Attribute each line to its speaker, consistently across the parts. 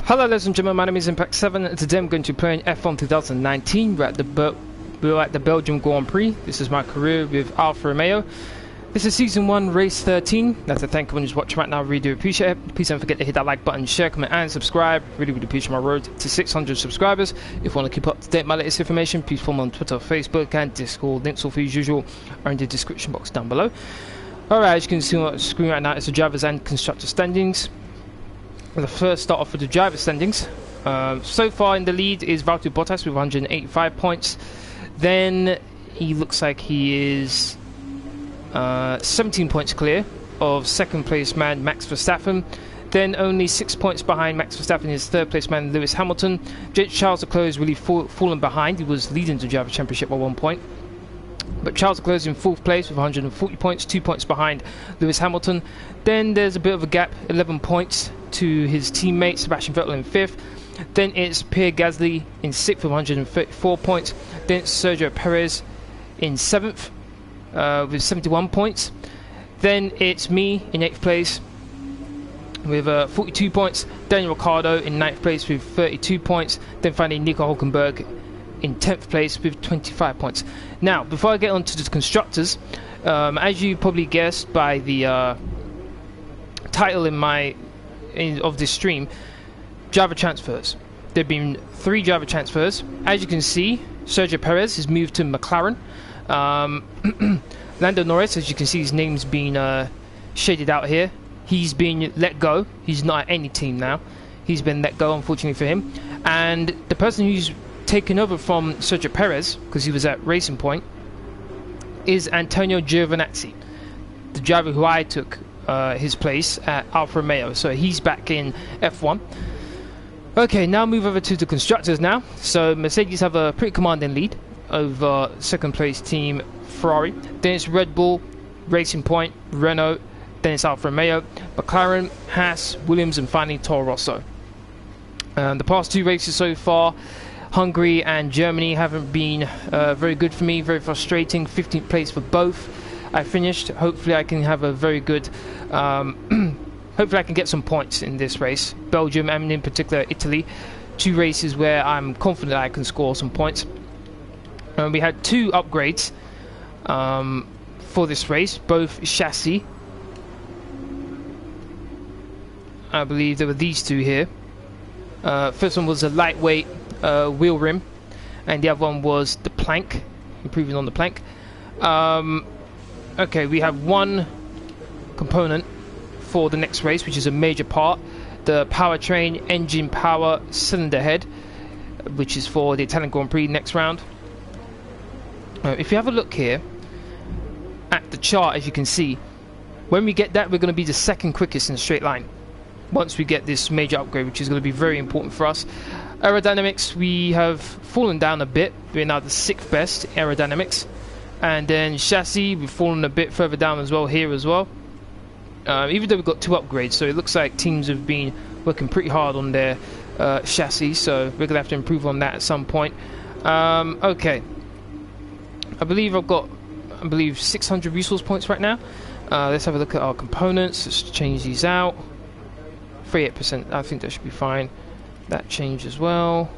Speaker 1: Hello ladies and gentlemen, my name is Impact7 and today I'm going to be playing F1 2019. We're at the Belgium Grand Prix. This is my career with ALFA ROMEO. This is Season 1, Race 13. I'd like to thank everyone who's watching right now, really do appreciate it. Please don't forget to hit that like button, share, comment and subscribe. Really appreciate my road to 600 subscribers. If you want to keep up to date with my latest information, please follow me on Twitter, Facebook and Discord. Links all for you as usual are in the description box down below. Alright, as you can see on the screen right now, it's the drivers and constructor standings. The first start off with the driver standings. So far in the lead is Valtteri Bottas with 185 points. Then he looks like he is 17 points clear of second place man Max Verstappen. Then only 6 points behind Max Verstappen is third place man Lewis Hamilton. Charles Leclerc has really fallen behind. He was leading the driver championship by 1 point. But Charles Leclerc is in fourth place with 140 points, 2 points behind Lewis Hamilton. Then there's a bit of a gap, 11 points to his teammate Sebastian Vettel in fifth. Then it's Pierre Gasly in sixth with 134 points. Then it's Sergio Perez in seventh with 71 points. Then it's me in eighth place with 42 points. Daniel Ricciardo in ninth place with 32 points. Then finally Nico Hülkenberg in 10th place with 25 points. Now, before I get on to the constructors, as you probably guessed by the title of this stream, driver transfers. There have been 3 driver transfers. As you can see, Sergio Perez has moved to McLaren. Lando Norris, as you can see, his name's been shaded out here. He's been let go. He's not at any team now. He's been let go, unfortunately for him. And the person who's taken over from Sergio Perez, because he was at Racing Point, is Antonio Giovanzzi, the driver who I took his place at ALFA ROMEO. So he's back in F1. Okay, now move over to the constructors now. So Mercedes have a pretty commanding lead over second place team Ferrari. Then it's Red Bull, Racing Point, Renault. Then it's ALFA ROMEO, McLaren, Haas, Williams and finally Toro Rosso. The past 2 races so far, Hungary and Germany, haven't been very good for me, very frustrating. 15th place for both. I finished. Hopefully I can have a very good hopefully I can get some points in this race. Belgium and in particular Italy, 2 races where I'm confident I can score some points. We had 2 upgrades for this race, both chassis. I believe there were these 2 here. First one was a lightweight wheel rim, and the other one was the plank, improving on the plank. Okay, we have one component for the next race, which is a major part, the powertrain, engine power, cylinder head, which is for the Italian Grand Prix next round. If you have a look here at the chart, as you can see, when we get that, we're going to be the second quickest in a straight line once we get this major upgrade, which is going to be very important for us. Aerodynamics, we have fallen down a bit. We're now the 6th best aerodynamics. And then chassis, we've fallen a bit further down as well here as well. Even though we've got 2 upgrades, so it looks like teams have been working pretty hard on their chassis, so we're going to have to improve on that at some point. Okay. I believe I've got 600 resource points right now. Let's have a look at our components. Let's change these out. 38%, I think that should be fine. That changed as well.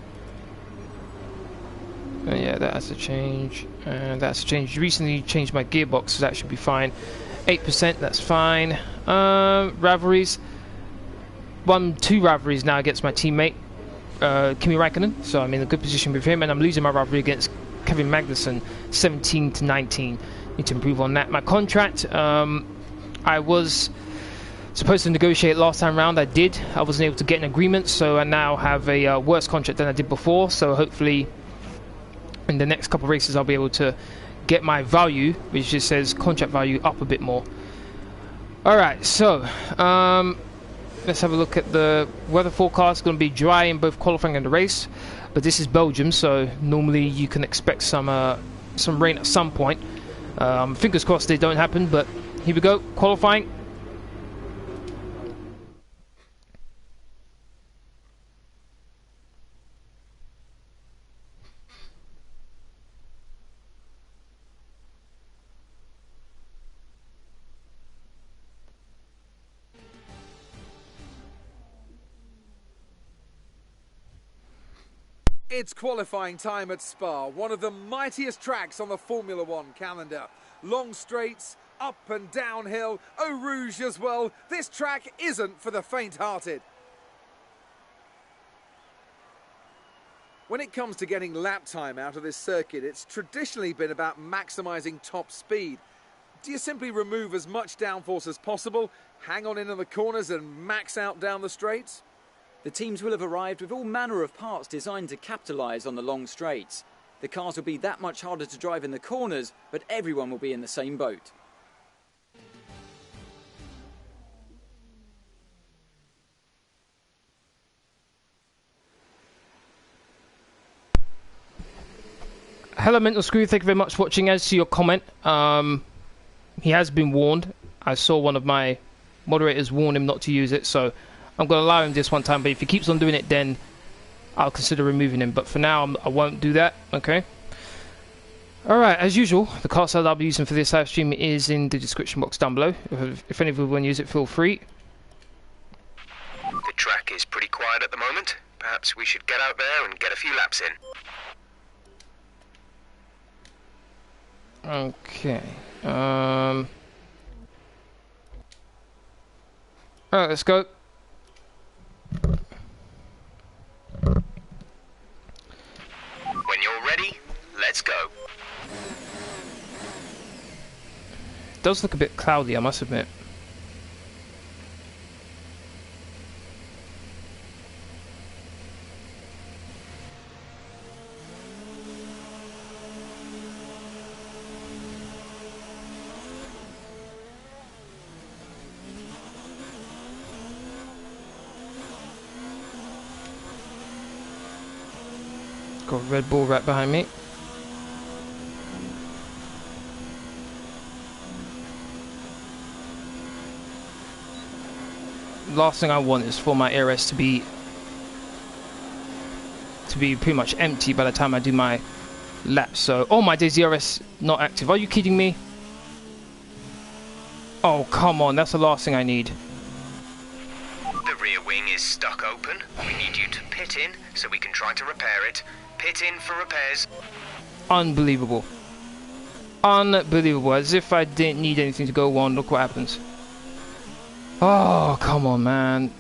Speaker 1: Yeah, that has to change. And that's changed. Recently changed my gearbox, so that should be fine. 8%, that's fine. Rivalries. 2 rivalries now against my teammate, Kimi Raikkonen. So I'm in a good position with him, and I'm losing my rivalry against Kevin Magnussen, 17-19. Need to improve on that. My contract, I was supposed to negotiate last time round. I did. I wasn't able to get an agreement, so I now have a worse contract than I did before. So hopefully in the next couple of races I'll be able to get my value, which just says contract value, up a bit more. Alright, so let's have a look at the weather forecast. It's going to be dry in both qualifying and the race, but this is Belgium, so normally you can expect some rain at some point. Fingers crossed they don't happen, but here we go. Qualifying.
Speaker 2: It's qualifying time at Spa, one of the mightiest tracks on the Formula One calendar. Long straights, up and downhill, Eau Rouge as well. This track isn't for the faint-hearted. When it comes to getting lap time out of this circuit, it's traditionally been about maximising top speed. Do you simply remove as much downforce as possible, hang on in the corners and max out down the straights?
Speaker 3: The teams will have arrived with all manner of parts designed to capitalise on the long straights. The cars will be that much harder to drive in the corners, but everyone will be in the same boat.
Speaker 1: Hello Mental Screw, thank you very much for watching. As to your comment, he has been warned. I saw one of my moderators warn him not to use it, so I'm going to allow him this one time, but if he keeps on doing it, then I'll consider removing him. But for now, I won't do that, okay? Alright, as usual, the car that I'll be using for this live stream is in the description box down below. If any of you want to use it, feel free.
Speaker 4: The track is pretty quiet at the moment. Perhaps we should get out there and get a few laps in.
Speaker 1: Okay. Alright, let's go.
Speaker 4: When you're ready, let's go.
Speaker 1: It does look a bit cloudy, I must admit. Got a Red Bull right behind me. Last thing I want is for my ARS to be pretty much empty by the time I do my laps. So, oh my days, DRS not active. Are you kidding me? Oh come on, that's the last thing I need.
Speaker 4: The rear wing is stuck open. We need you to pit in so we can try to repair it. Pit in for repairs.
Speaker 1: Unbelievable. Unbelievable. As if I didn't need anything to go on. Look what happens. Oh, come on, man.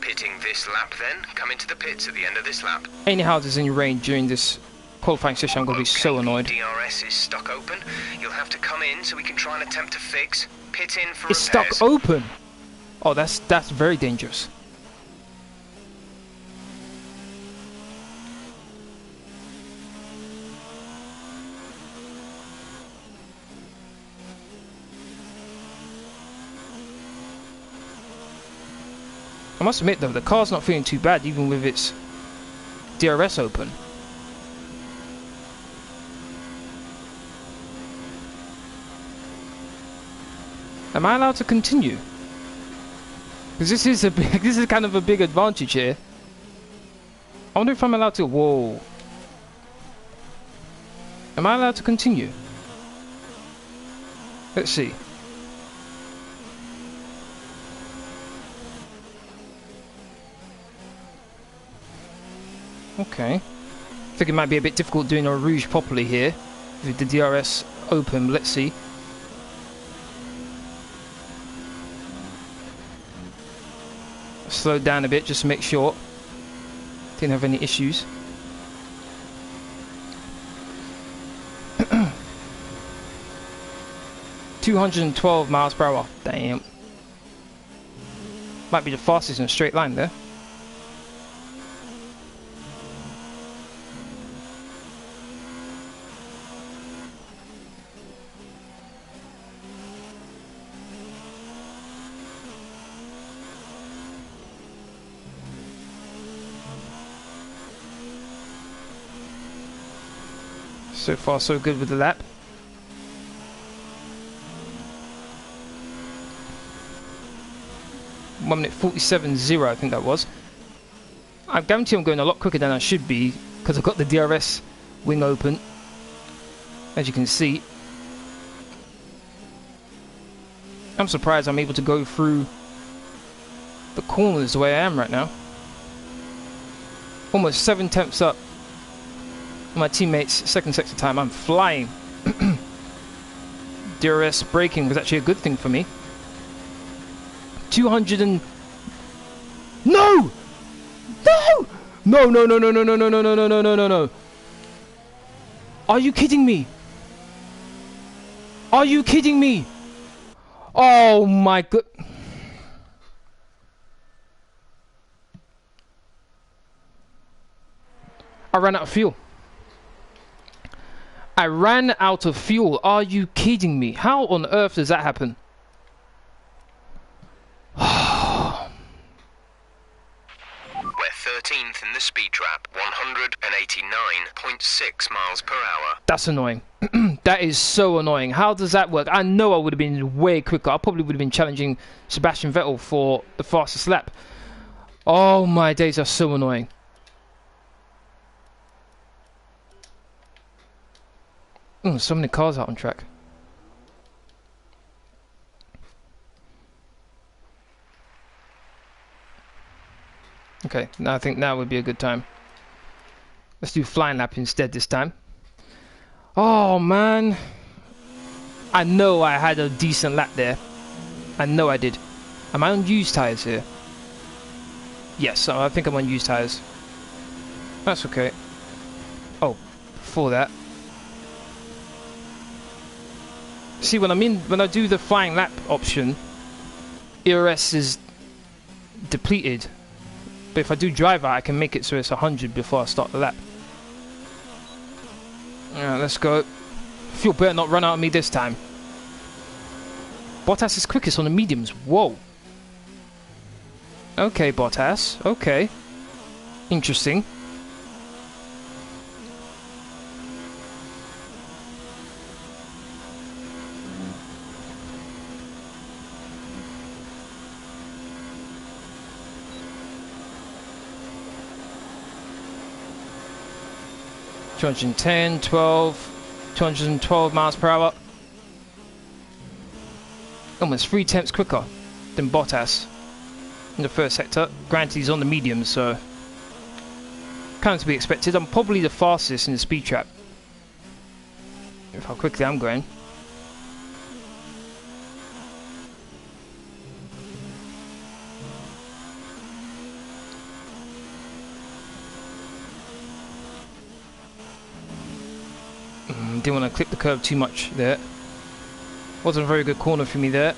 Speaker 4: Pitting this lap then. Come into the pits at the end of this lap.
Speaker 1: Anyhow, there's any rain during this qualifying session. I'm going to be so annoyed.
Speaker 4: DRS is stuck open. You'll have to come in so we can try and attempt to fix. Pit in for
Speaker 1: It's
Speaker 4: repairs.
Speaker 1: stuck open. Oh, that's very dangerous. I must admit though, the car's not feeling too bad even with its DRS open. Am I allowed to continue? Because this is kind of a big advantage here. I wonder if I'm allowed to. Whoa. Am I allowed to continue? Let's see. Okay. I think it might be a bit difficult doing a Rouge properly here with the DRS open, but let's see. Slowed down a bit just to make sure. Didn't have any issues. $212 miles per hour. Damn. Might be the fastest in a straight line there. So far so good with the lap. One minute 47.0 I think that was. I guarantee I'm going a lot quicker than I should be because I've got the DRS wing open, as you can see. I'm surprised I'm able to go through the corners the way I am right now. Almost 7 tenths up. My teammates' second sector time. I'm flying. DRS braking was actually a good thing for me. 200 and... No! No! No, no, no, no, no, no, no, no, no, no, no, no, no. Are you kidding me? Are you kidding me? Oh my god. I ran out of fuel. I ran out of fuel. Are you kidding me? How on earth does that happen?
Speaker 4: We're 13th in the speed trap, 189.6 miles per hour.
Speaker 1: That's annoying. That is so annoying. How does that work? I know I would have been way quicker. I probably would have been challenging Sebastian Vettel for the fastest lap. Oh my days, that's so annoying. So many cars out on track. Okay, now I think now would be a good time. Let's do flying lap instead this time. Oh man, I know I had a decent lap there. I know I did. Am I on used tyres here? Yes, I think I'm on used tyres. That's okay. Oh, before that. See, when I do the flying lap option, ERS is depleted. But if I do driver, I can make it so it's 100 before I start the lap. Alright, let's go. Fuel better not run out of me this time. Bottas is quickest on the mediums. Whoa. Okay, Bottas. Okay. Interesting. (210, 12, 212 miles per hour. Almost 3 tenths quicker than Bottas in the first sector. Granted, he's on the medium, so kind of to be expected. I'm probably the fastest in the speed trap, with how quickly I'm going. Didn't want to clip the curve too much there. Wasn't a very good corner for me there.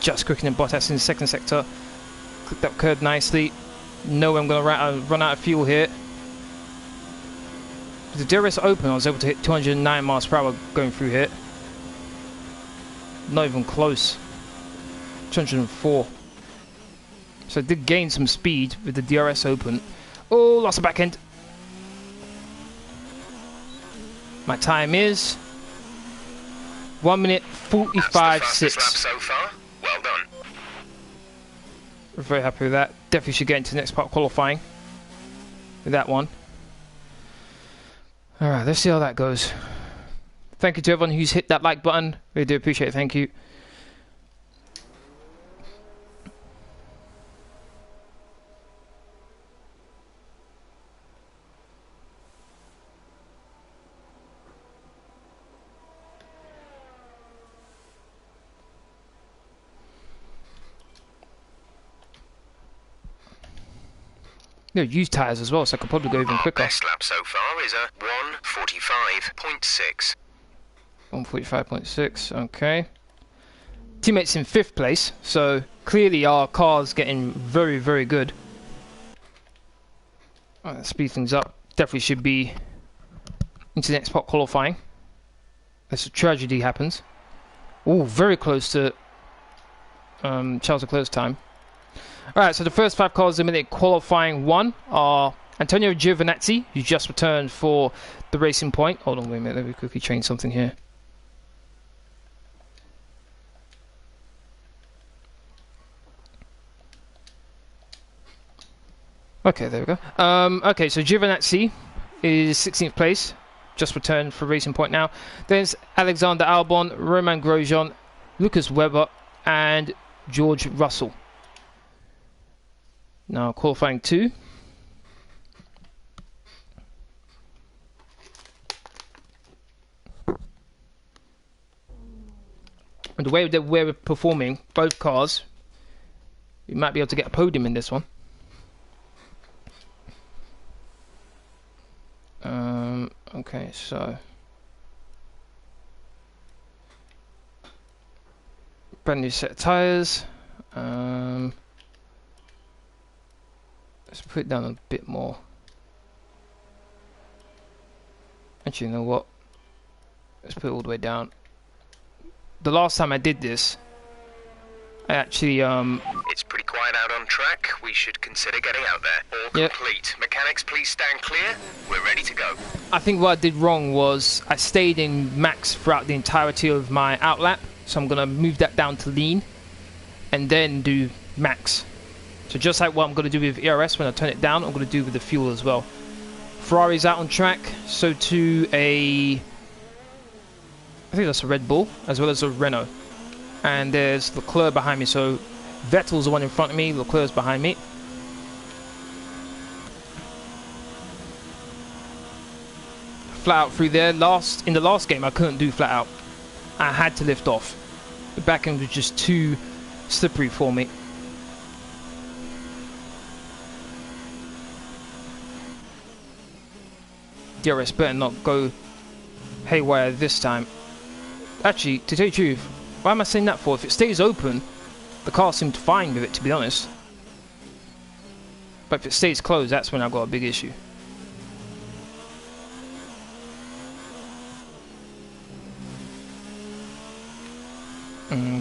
Speaker 1: Just quickening Bottas in the second sector. Clipped that curve nicely. Know I'm going to run out of fuel here. With the DRS open, I was able to hit 209 miles per hour going through here. Not even close. 204. So I did gain some speed with the DRS open. Oh, lost the back end. My time is 1 minute 45.6.
Speaker 4: Lap so far. Well done.
Speaker 1: We're very happy with that. Definitely should get into the next part of qualifying with that one. Alright, let's see how that goes. Thank you to everyone who's hit that like button. Really do appreciate it. Thank you. Use tyres as well, so I could probably go even quicker.
Speaker 4: Best lap so far is a 1:45.6.
Speaker 1: 1:45.6, okay. Teammates in 5th place, so clearly our car's getting very, very good. Let's speed things up. Definitely should be into the next part qualifying. Unless a tragedy happens. Oh, very close to Charles Leclerc's time. Alright, so the first 5 cars eliminated qualifying 1 are Antonio Giovanzzi, who just returned for the Racing Point. Hold on, wait a minute, let me quickly change something here. Okay, there we go. Okay, so Giovanzzi is 16th place, just returned for Racing Point now. There's Alexander Albon, Romain Grosjean, Lucas Webber, and George Russell. Now qualifying 2. And the way that we're performing, both cars, we might be able to get a podium in this one. Okay, so brand new set of tyres. Let's put it down a bit more. Actually, you know what? Let's put it all the way down. The last time I did this, I actually
Speaker 4: It's pretty quiet out on track. We should consider getting out there. All complete. Mechanics, please stand clear. We're ready to go.
Speaker 1: I think what I did wrong was I stayed in max throughout the entirety of my outlap, so I'm gonna move that down to lean and then do max. So just like what I'm gonna do with ERS when I turn it down, I'm gonna do with the fuel as well. Ferrari's out on track, so too I think that's a Red Bull as well as a Renault. And there's Leclerc behind me, so Vettel's the one in front of me, Leclerc's behind me. Flat out through there. In the last game I couldn't do flat out. I had to lift off. The back end was just too slippery for me. DRS better not go haywire this time. Actually, to tell you the truth, why am I saying that for? If it stays open, the car seemed fine with it, to be honest. But if it stays closed, that's when I've got a big issue.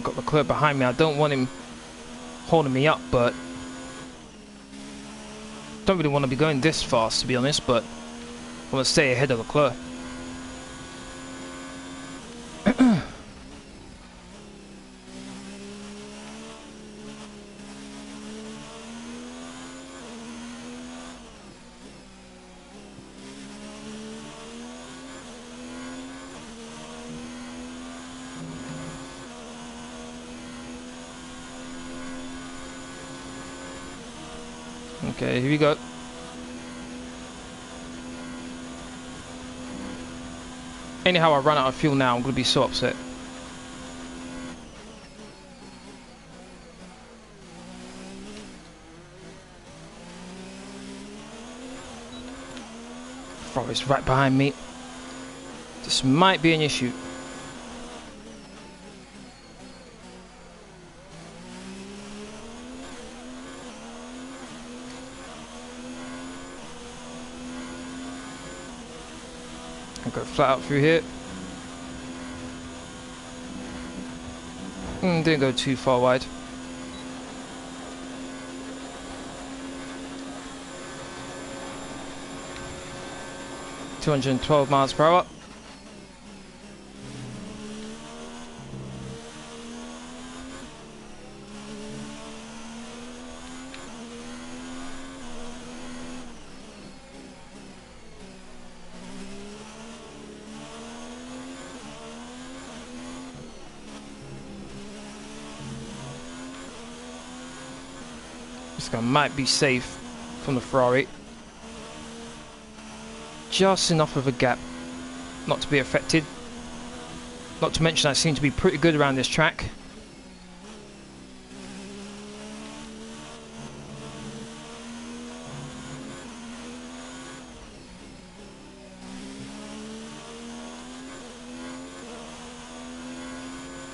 Speaker 1: Got Leclerc behind me. I don't want him holding me up, but don't really want to be going this fast, to be honest, but I want to stay ahead of Leclerc. Okay, here we go. Anyhow, I run out of fuel now. I'm going to be so upset. Ferrari's right behind me. This might be an issue. I'll go flat out through here. Didn't go too far wide. (212 miles per hour). This guy might be safe from the Ferrari. Just enough of a gap not to be affected. Not to mention I seem to be pretty good around this track.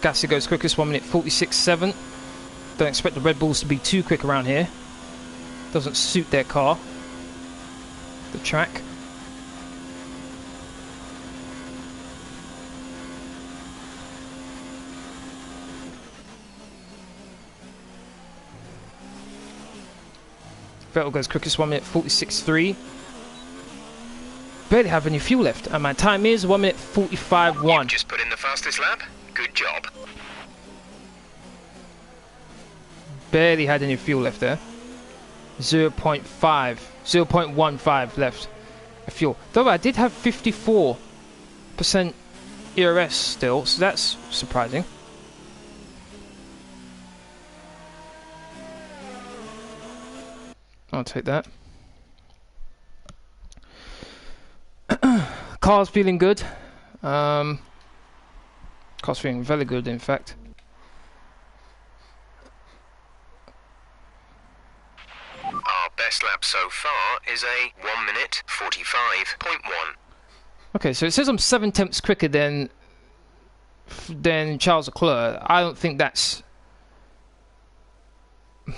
Speaker 1: Gasly goes quickest, 1 minute 46.7. Don't expect the Red Bulls to be too quick around here. Doesn't suit their car, the track. Vettel goes quickest, 1 minute 46.3. Barely have any fuel left, and my time is 1 minute 45.1.
Speaker 4: You've just put in the fastest lap. Good job.
Speaker 1: Barely had any fuel left there. 0.15 left of fuel. Though I did have 54% ERS still, so that's surprising. I'll take that. Car's feeling good. Car's feeling very good, in fact.
Speaker 4: Our best lap so far is a 1 minute 45.1.
Speaker 1: Okay, so it says I'm 7/10 quicker than Charles Leclerc. I don't think that's...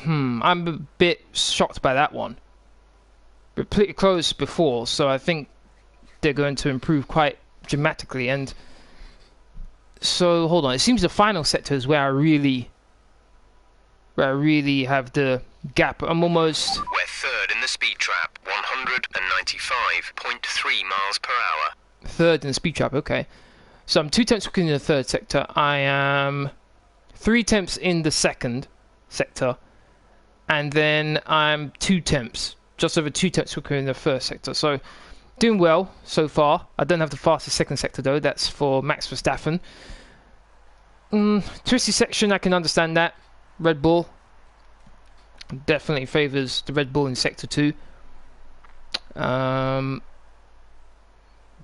Speaker 1: I'm a bit shocked by that one. We're pretty close before, so I think they're going to improve quite dramatically. And so, hold on. It seems the final sector is where I really have the gap. I'm almost...
Speaker 4: We're third in the speed trap, 195.3 miles per hour.
Speaker 1: Third in the speed trap, okay. So I'm 2 tenths quicker in the third sector. I am 3 tenths in the second sector. And then I'm 2 tenths, just over 2 tenths quicker in the first sector. So, doing well so far. I don't have the fastest second sector though. That's for Max Verstappen. Twisty section, I can understand that. Red Bull definitely favours the Red Bull in sector 2.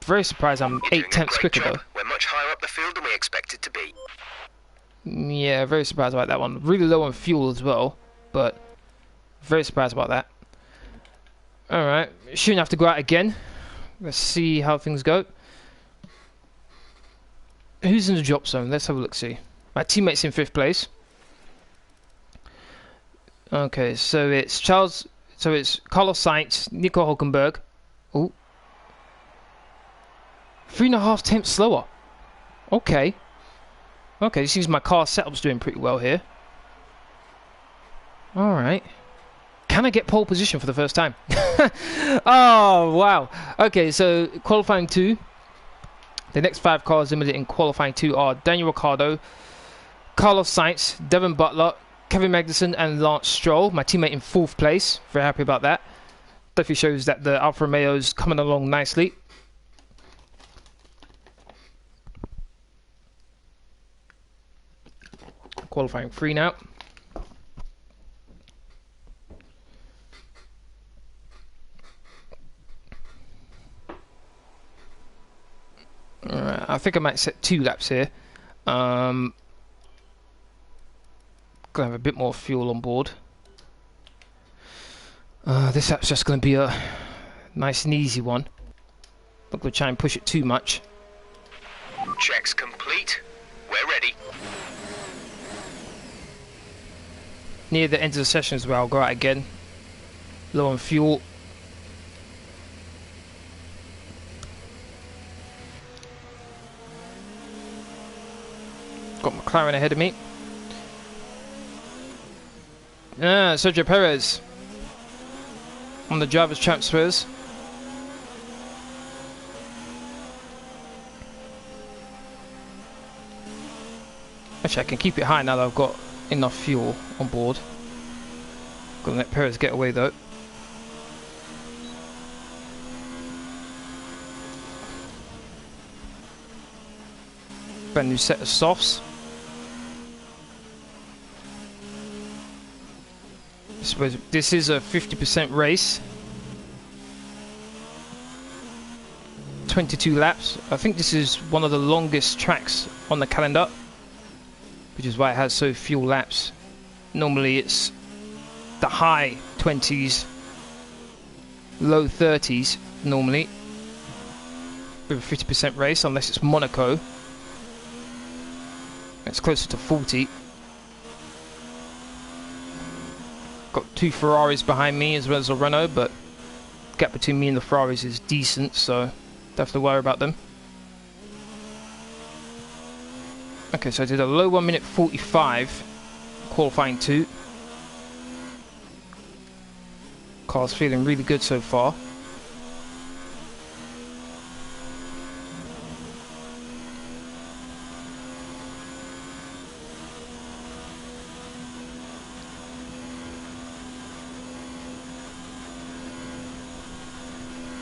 Speaker 1: Very surprised I'm 8 tenths quicker though.
Speaker 4: We're much higher up the field than we expected to be.
Speaker 1: Yeah, very surprised about that one. Really low on fuel as well, but very surprised about that. Alright, shouldn't have to go out again. Let's see how things go. Who's in the drop zone? Let's have a look, see. My teammate's in 5th place. Okay, so it's Carlos Sainz, Nico Hulkenberg. Oh. 3.5 tenths slower. Okay. Okay, it seems my car setup's doing pretty well here. Alright. Can I get pole position for the first time? Oh, wow. Okay, so qualifying 2. The next 5 cars limited in qualifying 2 are Daniel Ricciardo, Carlos Sainz, Devon Butler, Kevin Magnussen and Lance Stroll. My teammate in 4th place. Very happy about that. Definitely shows that the Alfa Romeo's coming along nicely. Qualifying 3 now. Alright, I think I might set 2 laps here. Gonna have a bit more fuel on board. This lap's just gonna be a nice and easy one. Not gonna try and push it too much.
Speaker 4: Checks complete. We're ready.
Speaker 1: Near the end of the session as well, I'll go out again. Low on fuel. Got McLaren ahead of me. Sergio Perez on the driver's transfers. Actually, I can keep it high now that I've got enough fuel on board. Gonna let Perez get away though. Brand new set of softs. I suppose this is a 50% race. 22 laps. I think this is one of the longest tracks on the calendar, which is why it has so few laps. Normally it's the high 20s, low 30s normally with a 50% race, unless it's Monaco. It's closer to 40. Got 2 Ferraris behind me as well as a Renault, but the gap between me and the Ferraris is decent, so don't have to worry about them. Okay, so I did a low 1 minute 45, qualifying 2. Car's feeling really good so far.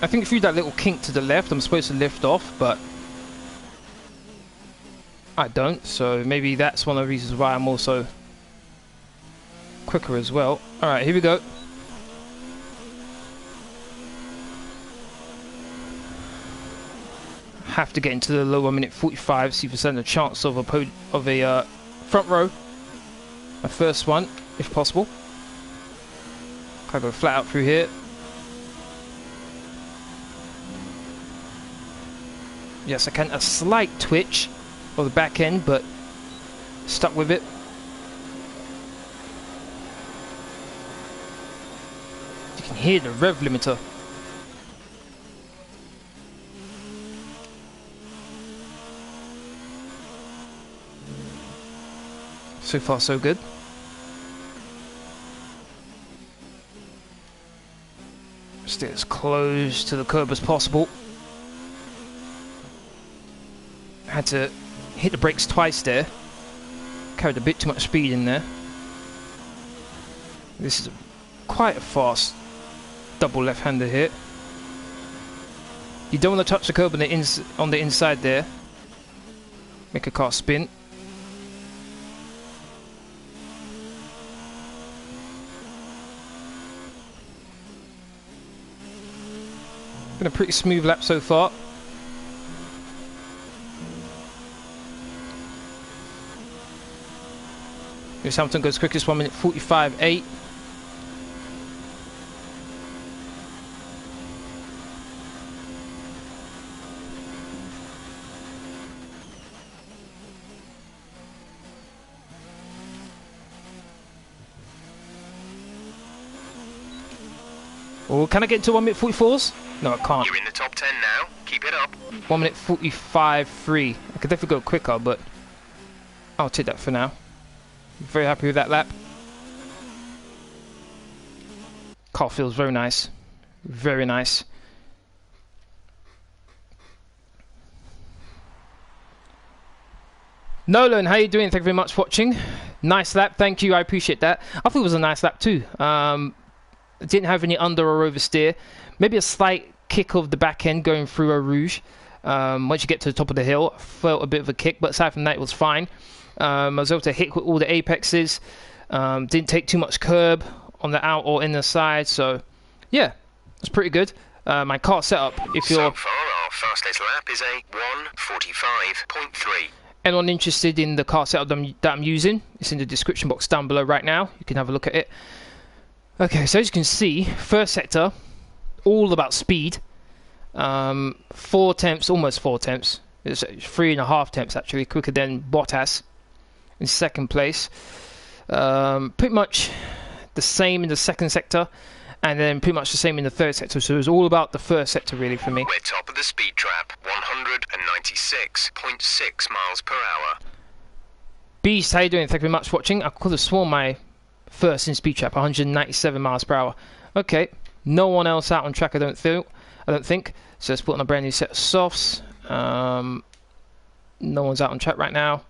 Speaker 1: I think through that little kink to the left, I'm supposed to lift off, but I don't. So maybe that's one of the reasons why I'm also quicker as well. Alright, here we go. Have to get into the lower minute 45, see if there's a chance of a front row. My first one, if possible. Can I go flat out through here? Yes, I can. A slight twitch of the back end, but stuck with it. You can hear the rev limiter. So far, so good. Stay as close to the curb as possible. Had to hit the brakes twice there. Carried a bit too much speed in there. This is quite a fast double left-hander here. You don't want to touch the curb on the inside there. Make a car spin. Been a pretty smooth lap so far. Lewis Hamilton goes quickest, 1 minute 45.8. Oh, can I get into 1 minute 44s? No, I can't.
Speaker 4: You're in the top 10 now. Keep it up.
Speaker 1: 1 minute 45.3. I could definitely go quicker, but I'll take that for now. Very happy with that lap. Car feels very nice. Very nice. Nolan, how you doing? Thank you very much for watching. Nice lap. Thank you. I appreciate that. I thought it was a nice lap too. Didn't have any under or oversteer. Maybe a slight kick of the back end going through a rouge. Once you get to the top of the hill, felt a bit of a kick, but aside from that, it was fine. I was able to hit all the apexes. Didn't take too much curb on the out or in the side, so yeah, it's pretty good. My car setup, if you're
Speaker 4: so far, our fastest lap is a 1:45.3.
Speaker 1: anyone interested in the car setup that I'm using, it's in the description box down below right now. You can have a look at it. Okay, so as you can see, first sector, all about speed. 4 tenths, almost 4 tenths. It's 3.5 tenths actually, quicker than Bottas in second place. Pretty much the same in the second sector, and then pretty much the same in the third sector. So it was all about the first sector really for me.
Speaker 4: We're top of the speed trap, 196.6 miles per hour.
Speaker 1: Beast, how you doing? Thank you very much for watching. I could have sworn my first in speed trap, 197 miles per hour. Okay, no one else out on track, I don't think. So let's put on a brand new set of softs. No one's out on track right now.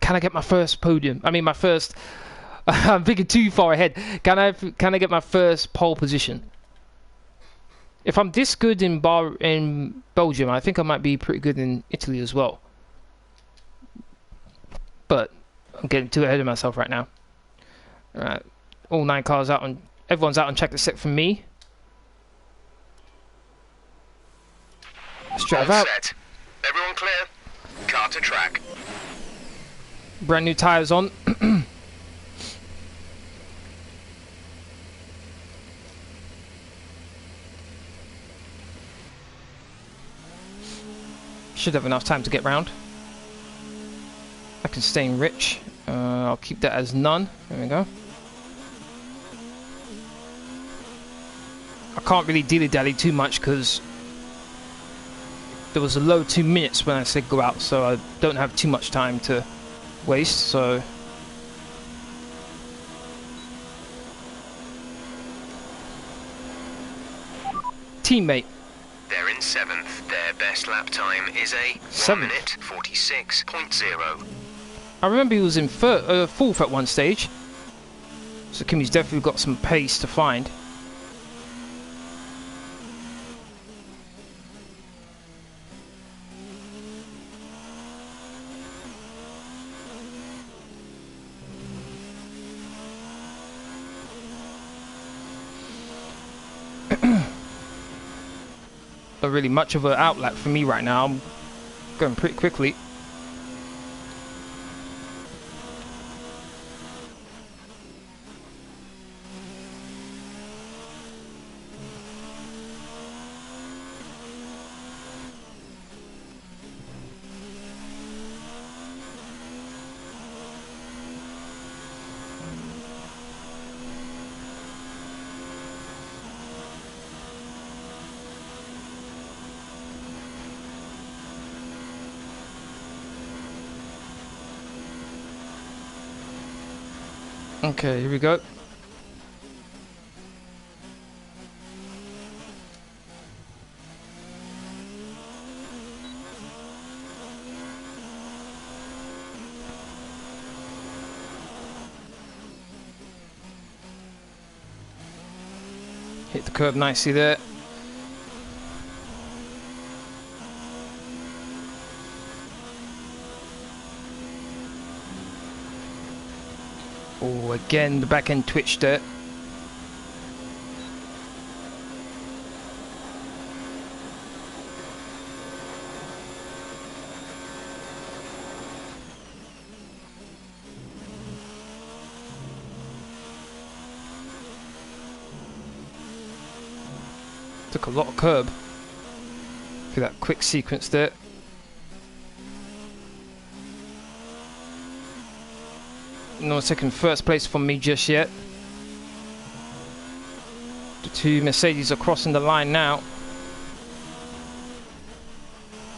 Speaker 1: Can I get my first podium? I mean, my first. I'm thinking too far ahead. Can I get my first pole position? If I'm this good in Belgium, I think I might be pretty good in Italy as well. But I'm getting too ahead of myself right now. Alright, all 9 cars out on. Everyone's out on track except for me. Let's drive out.
Speaker 4: Set. Everyone clear. Car to track.
Speaker 1: Brand new tyres on. Should have enough time to get round. I can stay in rich. I'll keep that as none. There we go. I can't really dilly-dally too much because there was a low 2 minutes when I said go out, so I don't have too much time to waste. So teammate.
Speaker 4: They're in 7th. Their best lap time is a 1 minute 46.0.
Speaker 1: I remember he was in 4th at one stage. So Kimi's definitely got some pace to find. Not really much of an outlet for me right now. I'm going pretty quickly. Okay, here we go. Hit the curb nicely there. Oh, again, the back end twitched it. Took a lot of curb. Look at that quick sequence there. No second first place for me just yet. The two Mercedes are crossing the line now.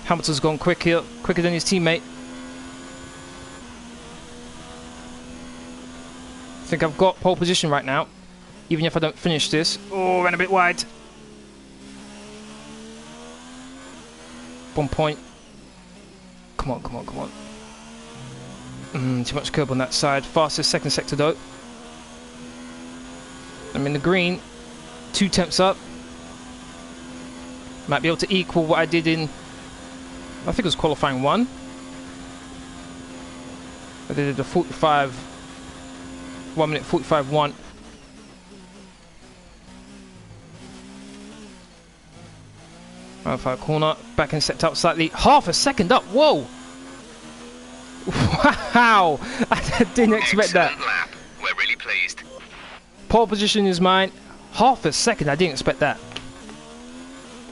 Speaker 1: Hamilton's gone quicker than his teammate. I think I've got pole position right now, even if I don't finish this. Oh, ran a bit wide. 1 point. Come on, come on, come on. Too much curb on that side. Fastest second sector though. I'm in the green. 2 tenths up. Might be able to equal what I did in, I think it was qualifying 1. I did a 45, 1 minute 45.1. Right corner, back and stepped up slightly. Half a second up, whoa! Wow! I didn't expect that.
Speaker 4: Lap. We're really pleased.
Speaker 1: Pole position is mine. Half a second, I didn't expect that.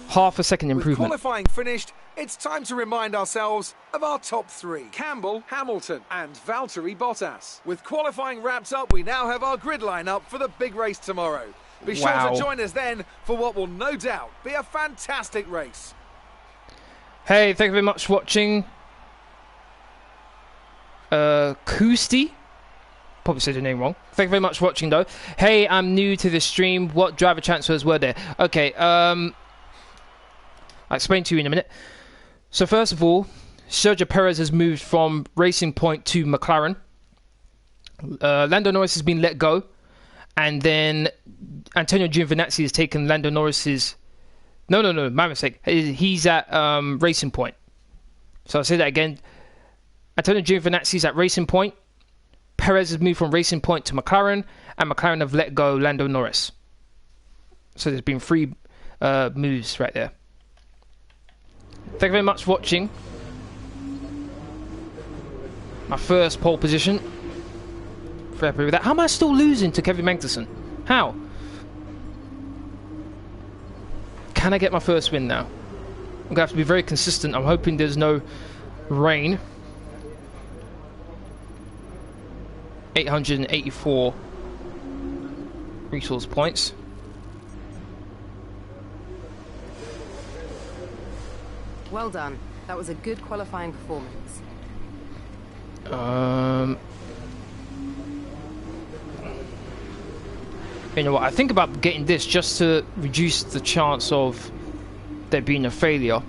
Speaker 1: Half a second improvement.
Speaker 2: With qualifying finished, it's time to remind ourselves of our top 3. Campbell, Hamilton and Valtteri Bottas. With qualifying wrapped up, we now have our grid line up for the big race tomorrow. Be sure to join us then for what will no doubt be a fantastic race.
Speaker 1: Hey, thank you very much for watching. Koosty? Probably said your name wrong. Thank you very much for watching though. Hey, I'm new to this stream. What driver transfers were there? Okay, I'll explain to you in a minute. So first of all, Sergio Perez has moved from Racing Point to McLaren. Lando Norris has been let go. And then Antonio Giovinazzi has taken Lando Norris's... No, my mistake. He's at Racing Point. So I'll say that again. Antonio Giovinazzi is at Racing Point. Perez has moved from Racing Point to McLaren. And McLaren have let go Lando Norris. So there's been 3 moves right there. Thank you very much for watching. My first pole position. Very happy with that. How am I still losing to Kevin Magnussen? How? Can I get my first win now? I'm going to have to be very consistent. I'm hoping there's no rain. 884 resource points.
Speaker 5: Well done. That was a good qualifying performance.
Speaker 1: You know what? I think about getting this just to reduce the chance of there being a failure.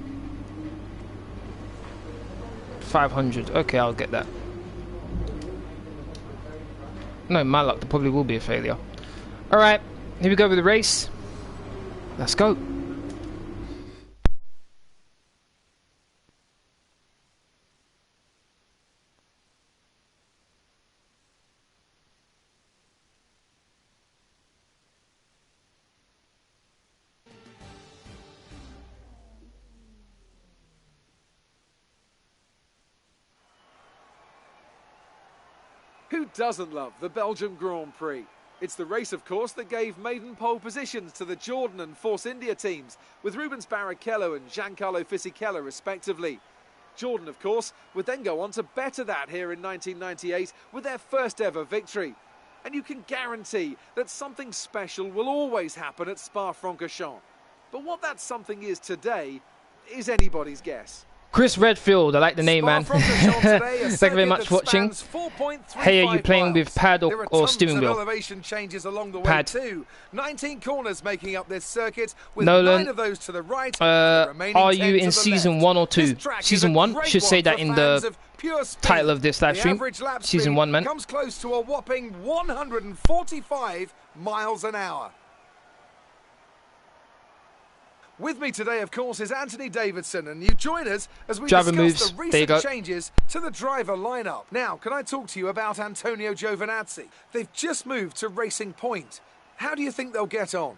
Speaker 1: 500. Okay, I'll get that. No, in my luck, there probably will be a failure. Alright, here we go with the race. Let's go.
Speaker 2: Who doesn't love the Belgium Grand Prix? It's the race, of course, that gave maiden pole positions to the Jordan and Force India teams, with Rubens Barrichello and Giancarlo Fisichella respectively. Jordan, of course, would then go on to better that here in 1998 with their first ever victory. And you can guarantee that something special will always happen at Spa-Francorchamps. But what that something is today is anybody's guess.
Speaker 1: Chris Redfield, I like the name, man. Thank you very much for watching. Hey, are you playing with pad or steering wheel?
Speaker 2: Elevation changes along the way
Speaker 1: Pad.
Speaker 2: too. 19 corners making up this circuit, with
Speaker 1: Nolan,
Speaker 2: 9 of those to the right.
Speaker 1: are you in season 1 or 2? Season 1 should say that in the title of this live stream. Season 1, man.
Speaker 2: Comes close to a whopping 145 miles an hour. With me today, of course, is Anthony Davidson, and you join us as we discuss the recent changes to the driver lineup. Now, can I talk to you about Antonio Giovanzzi? They've just moved to Racing Point. How do you think they'll get on?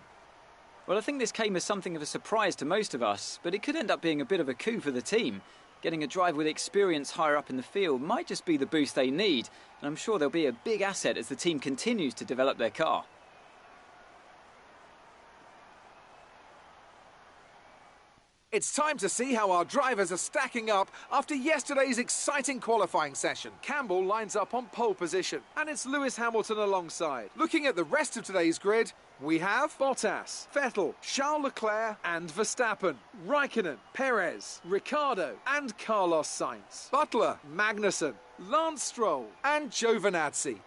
Speaker 3: Well, I think this came as something of a surprise to most of us, but it could end up being a bit of a coup for the team. Getting a driver with experience higher up in the field might just be the boost they need, and I'm sure they'll be a big asset as the team continues to develop their car.
Speaker 2: It's time to see how our drivers are stacking up after yesterday's exciting qualifying session. Campbell lines up on pole position, and it's Lewis Hamilton alongside. Looking at the rest of today's grid, we have Bottas, Vettel, Charles Leclerc and Verstappen, Raikkonen, Perez, Ricciardo and Carlos Sainz, Butler, Magnussen, Lance Stroll and Giovanazzi.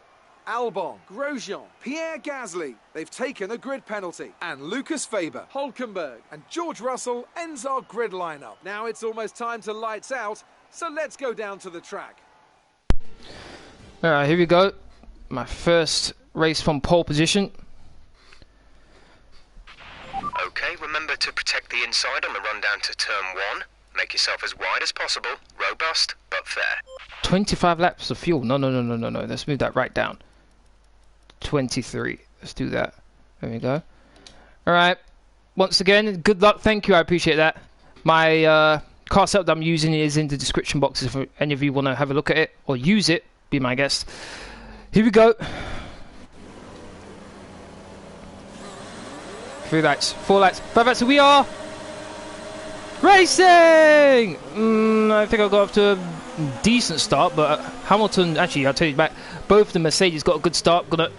Speaker 2: Albon, Grosjean, Pierre Gasly, they've taken a grid penalty. And Lucas Faber, Hülkenberg and George Russell ends our grid lineup. Now it's almost time to lights out, so let's go down to the track.
Speaker 1: Alright, here we go. My first race from pole position.
Speaker 4: Okay, remember to protect the inside on the run down to turn 1. Make yourself as wide as possible, robust but fair.
Speaker 1: 25 laps of fuel. No. Let's move that right down. 23. Let's do that. There we go. Alright. Once again, good luck. Thank you. I appreciate that. My car setup that I'm using is in the description box if any of you want to have a look at it or use it. Be my guest. Here we go. 3 lights. 4 lights. 5 lights. We are racing! I think I got off to a decent start, but Hamilton, actually, I'll tell you back, both the Mercedes got a good start. Gonna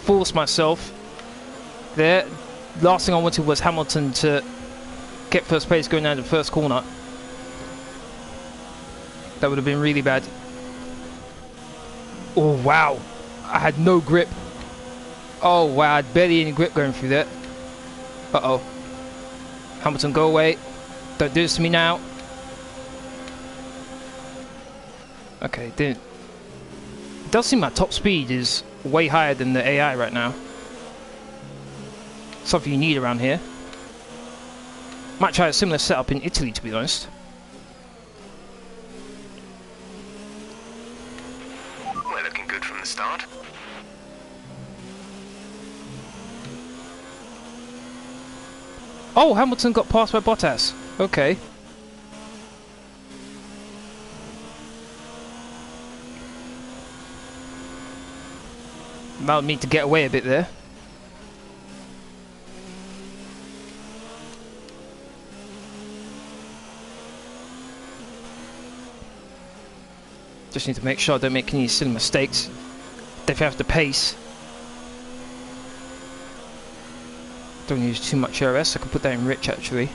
Speaker 1: force myself there. Last thing I wanted was Hamilton to get first place going down the first corner. That would have been really bad. Oh, wow. I had no grip. Oh, wow. I had barely any grip going through there. Uh-oh. Hamilton, go away. Don't do this to me now. Okay, didn't. It does seem my top speed is way higher than the AI right now. Something you need around here. Might try a similar setup in Italy, to be honest.
Speaker 4: We're looking good from the start.
Speaker 1: Oh, Hamilton got passed by Bottas. Okay. Allowed me to get away a bit there. Just need to make sure I don't make any silly mistakes. Definitely have to pace. Don't use too much RS. I can put that in rich actually.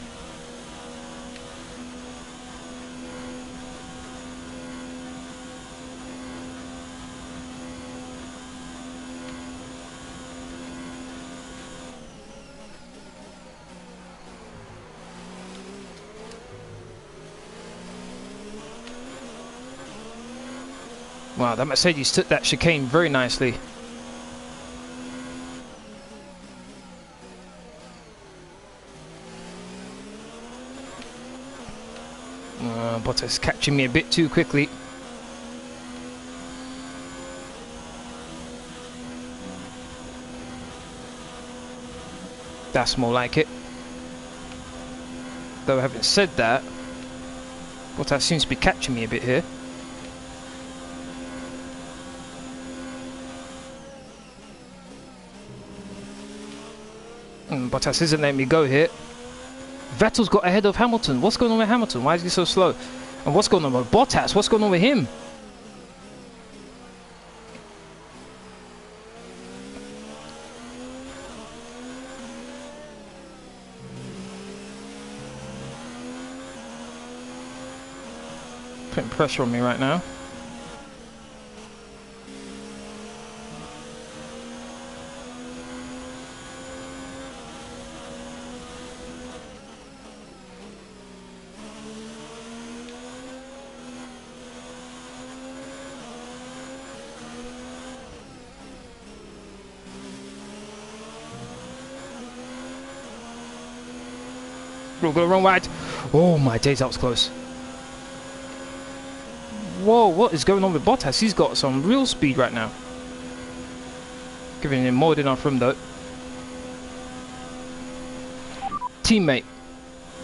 Speaker 1: Wow, that Mercedes took that chicane very nicely. Bottas catching me a bit too quickly. That's more like it. Though having said that, Bottas seems to be catching me a bit here. Bottas isn't letting me go here. Vettel's got ahead of Hamilton. What's going on with Hamilton? Why is he so slow? And what's going on with Bottas? What's going on with him? Putting pressure on me right now. We'll go wrong wide. Oh my days, that was close. Whoa, what is going on with Bottas? He's got some real speed right now. Giving him more than enough room though. Teammate.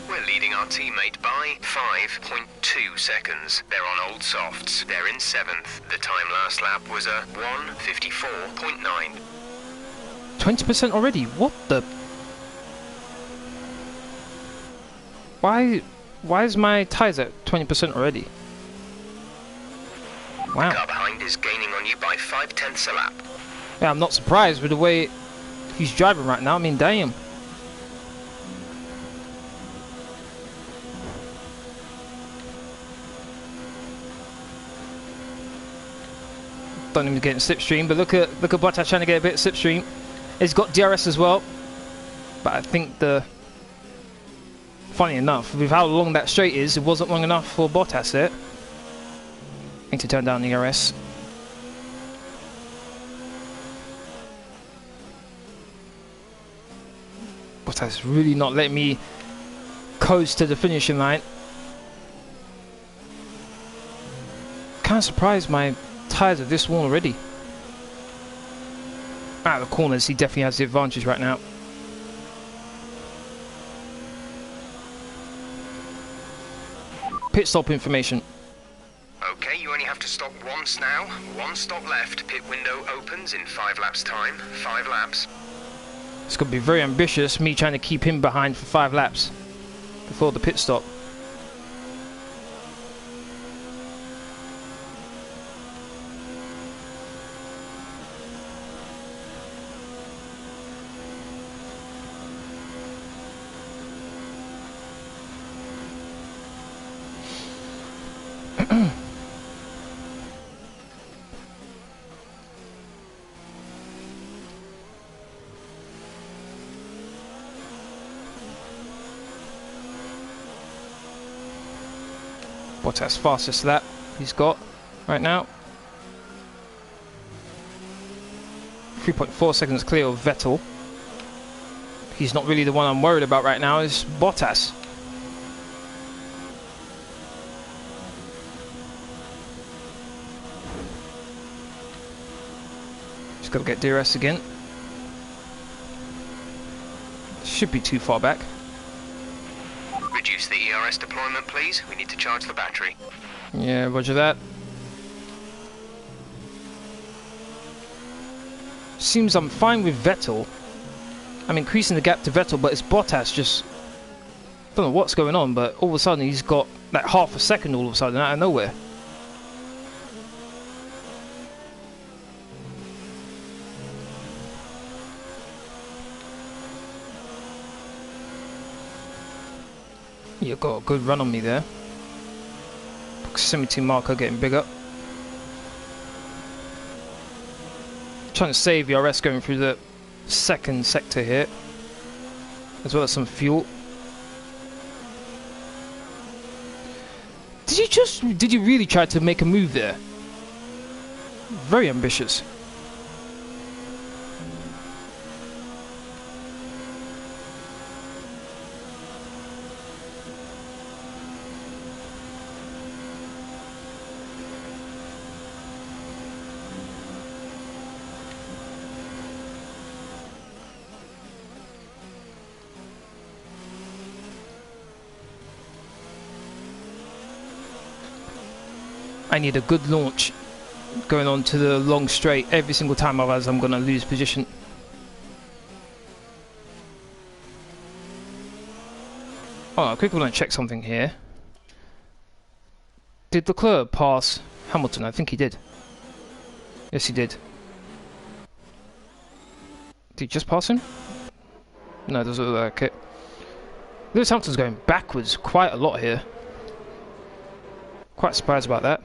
Speaker 4: We're leading our teammate by 5.2 seconds. They're on old softs. They're in 7th. The time last lap was a 1:54.9.
Speaker 1: 20% already? What the? Why is my tyres at 20% already? Wow.
Speaker 4: The car behind is gaining on you by 0.5 a lap.
Speaker 1: Yeah, I'm not surprised with the way he's driving right now. I mean, damn. Don't even get in slipstream, but look at Bottas trying to get a bit of slipstream. He's got DRS as well, but I think funny enough, with how long that straight is, it wasn't long enough for Bottas there. Need to turn down the DRS. Bottas really not letting me coast to the finishing line. Kind of surprised my tyres are this worn already. Out of the corners, he definitely has the advantage right now. Pit stop information.
Speaker 4: Okay, you only have to stop once now. 1 stop left. Pit window opens in 5 laps time. 5 laps.
Speaker 1: It's going to be very ambitious, me trying to keep him behind for 5 laps before the pit stop. Bottas fastest lap he's got right now. 3.4 seconds clear of Vettel. He's not really the one I'm worried about right now, is Bottas. Just got to get DRS again. Should be too far back.
Speaker 4: Reduce the ERS deployment, please. We need to charge the battery.
Speaker 1: Yeah, roger that. Seems I'm fine with Vettel. I'm increasing the gap to Vettel, but it's Bottas just... don't know what's going on, but all of a sudden he's got like half a second all of a sudden out of nowhere. You got a good run on me there. Proximity marker getting bigger. Trying to save ERS going through the second sector here, as well as some fuel. Did you really try to make a move there? Very ambitious. I need a good launch going on to the long straight every single time, otherwise I'm going to lose position. Oh, quickly want to check something here. Did Leclerc pass Hamilton? I think he did. Yes, he did. Did he just pass him? No, it doesn't look like it. Lewis Hamilton's going backwards quite a lot here. Quite surprised about that.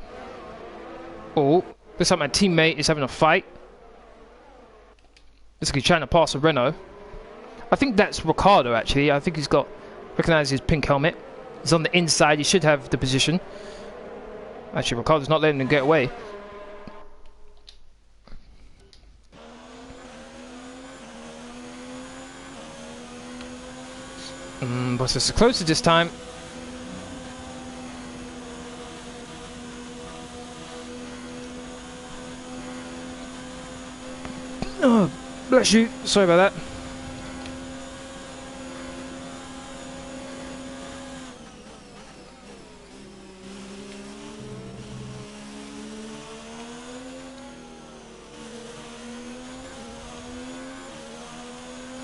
Speaker 1: Oh, looks like my teammate is having a fight. Looks like he's trying to pass a Renault. I think that's Ricciardo actually. I think he's got... Recognize his pink helmet. He's on the inside. He should have the position. Actually, Ricciardo's not letting him get away. But it's closer this time. Oh, bless you. Sorry about that.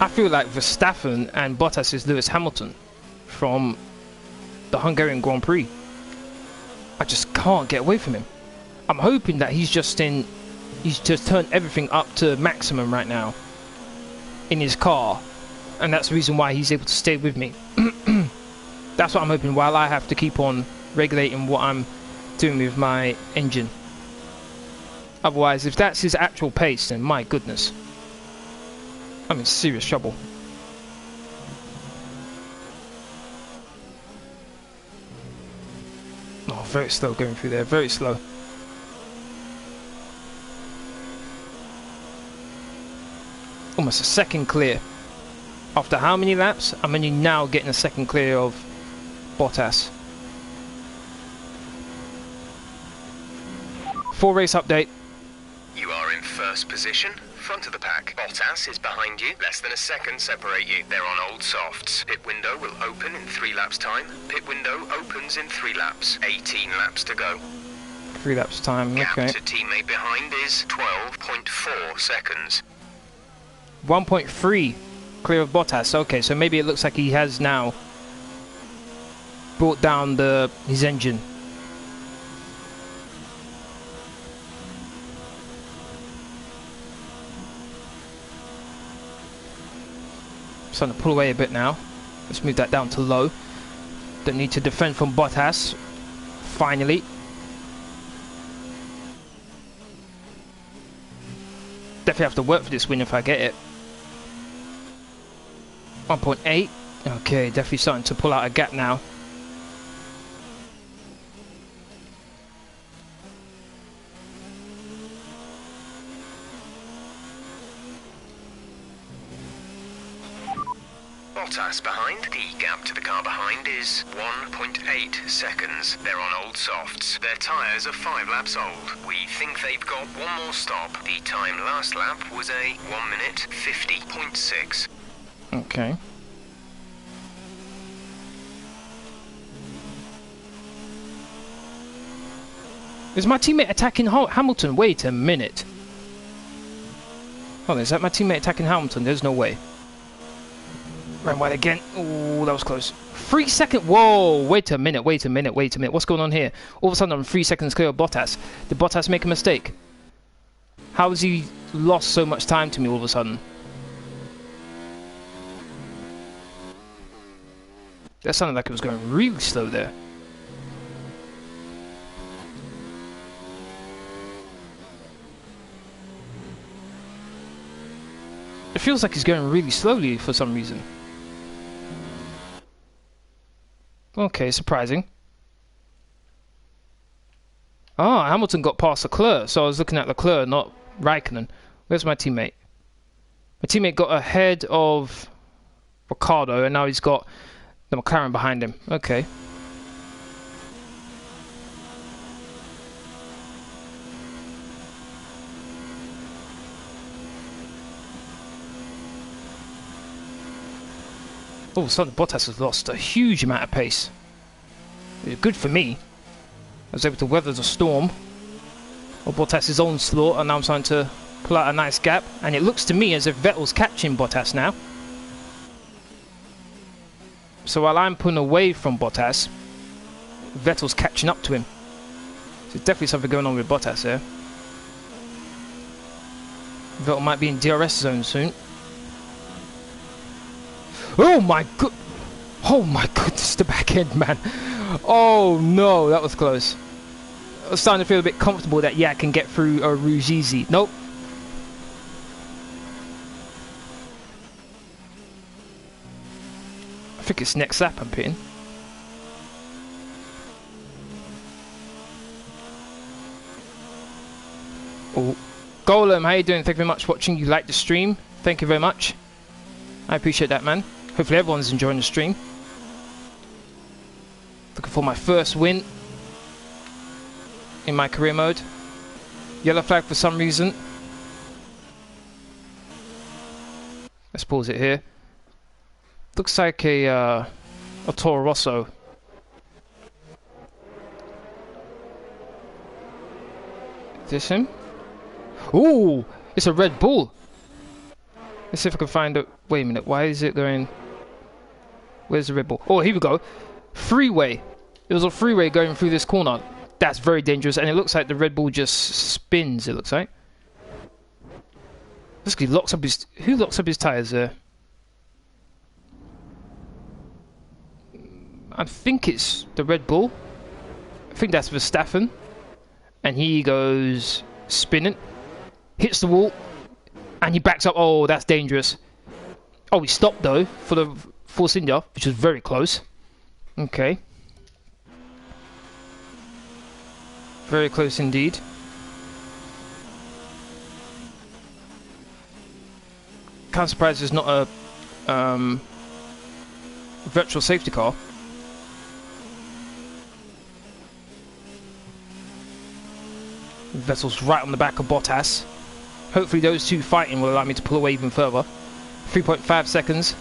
Speaker 1: I feel like Verstappen and Bottas is Lewis Hamilton from the Hungarian Grand Prix. I just can't get away from him. I'm hoping that he's just turned everything up to maximum right now in his car, and that's the reason why he's able to stay with me. That's what I'm hoping, while I have to keep on regulating what I'm doing with my engine. Otherwise, if that's his actual pace, then my goodness, I'm in serious trouble. Oh, very slow going through there, very slow. Almost a second clear. After how many laps? I'm only now getting a second clear of Bottas. Full race update.
Speaker 4: You are in first position, front of the pack. Bottas is behind you. Less than a second separate you. They're on old softs. Pit window will open in 3 laps time. Pit window opens in 3 laps. 18 laps to go.
Speaker 1: 3 laps time, okay.
Speaker 4: Gap to teammate behind is 12.4 seconds.
Speaker 1: 1.3 clear of Bottas. Okay, so maybe it looks like he has now brought down his engine. Starting to pull away a bit now. Let's move that down to low. Don't need to defend from Bottas. Finally. Definitely have to work for this win if I get it. 1.8. Okay, definitely starting to pull out a gap now.
Speaker 4: Bottas behind. The gap to the car behind is 1.8 seconds. They're on old softs. Their tyres are 5 laps old. We think they've got one more stop. The time last lap was a 1 minute 50.6.
Speaker 1: Okay. Is my teammate attacking Hamilton? Wait a minute. Oh, is that my teammate attacking Hamilton? There's no way. Ran wide again. Oh, that was close. 3 seconds. Whoa, wait a minute, wait a minute, wait a minute. What's going on here? All of a sudden I'm 3 seconds clear of Bottas. Did Bottas make a mistake? How has he lost so much time to me all of a sudden? That sounded like it was going really slow there. It feels like he's going really slowly for some reason. Okay, surprising. Ah, Hamilton got past Leclerc, so I was looking at Leclerc, not Raikkonen. Where's my teammate? My teammate got ahead of Ricciardo, and now he's got the McLaren behind him. Okay. All of a sudden, Bottas has lost a huge amount of pace. It's good for me. I was able to weather the storm of Bottas' onslaught, and now I'm starting to pull out a nice gap. And it looks to me as if Vettel's catching Bottas now. So while I'm pulling away from Bottas, Vettel's catching up to him. So there's definitely something going on with Bottas here. Vettel might be in DRS zone soon. Oh my god! Oh my goodness, the back end, man. Oh no, that was close. I was starting to feel a bit comfortable that, yeah, I can get through a Rouge easy. Nope. I think it's next lap I'm pitting. Oh, Golem, how you doing? Thank you very much for watching. You like the stream. Thank you very much. I appreciate that, man. Hopefully everyone's enjoying the stream. Looking for my first win in my career mode. Yellow flag for some reason. Let's pause it here. Looks like a Toro Rosso. Is this him? Ooh, it's a Red Bull. Let's see if I can find it. Wait a minute, why is it going? Where's the Red Bull? Oh, here we go. Freeway. It was a freeway going through this corner. That's very dangerous, and it looks like the Red Bull just spins, it looks like. He locks up his... Who locks up his tyres there? I think it's the Red Bull. I think that's Verstappen. And he goes spinning. Hits the wall. And he backs up. Oh, that's dangerous. Oh, he stopped though for the Force India, which was very close. Okay. Very close indeed. Kind of surprised there's not a virtual safety car. Vettel's right on the back of Bottas. Hopefully those two fighting will allow me to pull away even further. 3.5 seconds.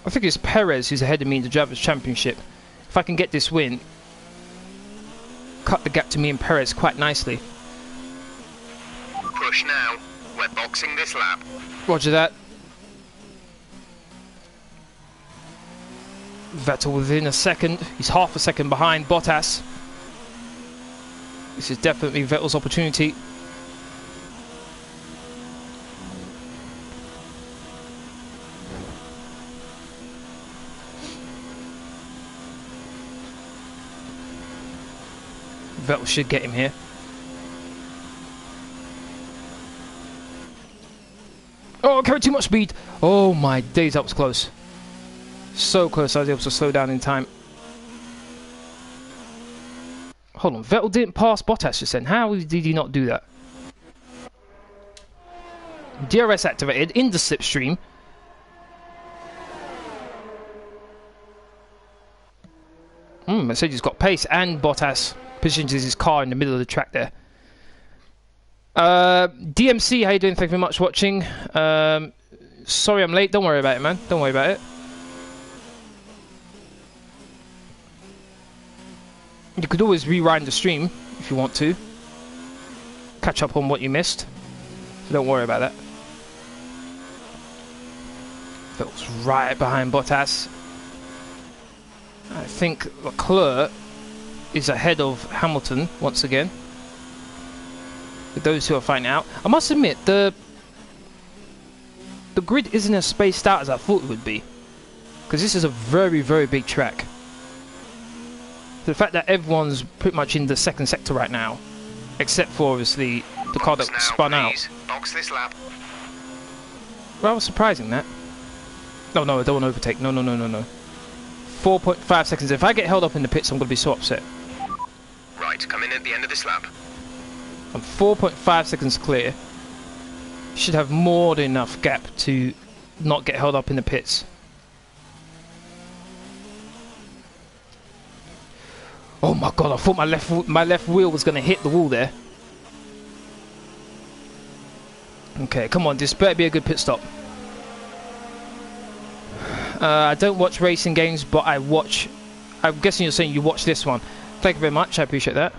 Speaker 1: I think it's Perez who's ahead of me in the Drivers' Championship. If I can get this win, cut the gap to me and Perez quite nicely.
Speaker 4: Push now. We're boxing this lap.
Speaker 1: Roger that. Vettel within a second. He's half a second behind Bottas. This is definitely Vettel's opportunity. Vettel should get him here. Oh, I carried too much speed. Oh my days, that was close. So close, I was able to slow down in time. Hold on, Vettel didn't pass Bottas just then. How did he not do that? DRS activated in the slipstream. Mercedes got pace, and Bottas positions his car in the middle of the track there. DMC, how you doing? Thank you very much for watching. Sorry I'm late. Don't worry about it, man. Don't worry about it. You could always rewind the stream if you want to. Catch up on what you missed. So don't worry about that. Vettel's right behind Bottas. I think Leclerc is ahead of Hamilton once again. With those who are finding out. I must admit, the grid isn't as spaced out as I thought it would be. Because this is a very, very big track. The fact that everyone's pretty much in the second sector right now, except for obviously the car that spun out.
Speaker 4: Box this lap.
Speaker 1: Rather surprising that. No, I don't want to overtake. No. 4.5 seconds. If I get held up in the pits, I'm going to be so upset.
Speaker 4: Right, come in at the end of this lap.
Speaker 1: I'm 4.5 seconds clear. Should have more than enough gap to not get held up in the pits. Oh my god, I thought my left wheel was going to hit the wall there. Okay, come on, this better be a good pit stop. I don't watch racing games, but I watch... I'm guessing you're saying you watch this one. Thank you very much, I appreciate that.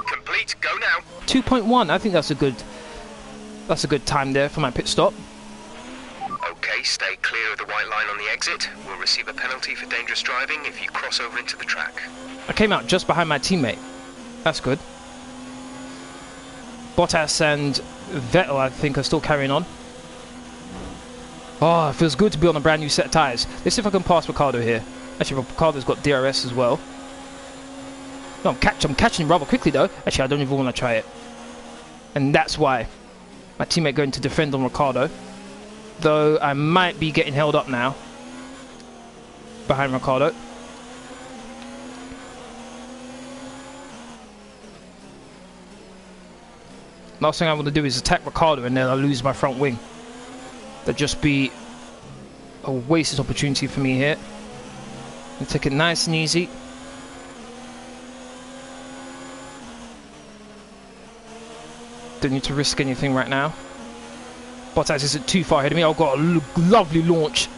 Speaker 4: Complete, go now.
Speaker 1: 2.1, I think that's a good time there for my pit stop.
Speaker 4: Okay, stay clear of the white line on the exit. We'll receive a penalty for dangerous driving if you cross over into the track.
Speaker 1: I came out just behind my teammate. That's good. Bottas and Vettel, I think, are still carrying on. Oh, it feels good to be on a brand new set of tyres. Let's see if I can pass Ricciardo here. Actually, Ricciardo's got DRS as well. No, I'm catching him rather quickly though. Actually, I don't even want to try it. And that's why my teammate going to defend on Ricciardo. Though I might be getting held up now behind Ricciardo. Last thing I want to do is attack Ricciardo and then I'll lose my front wing. That'd just be a wasted opportunity for me here. I'll take it nice and easy. Don't need to risk anything right now. Bottas isn't too far ahead of me. I've got a lovely launch.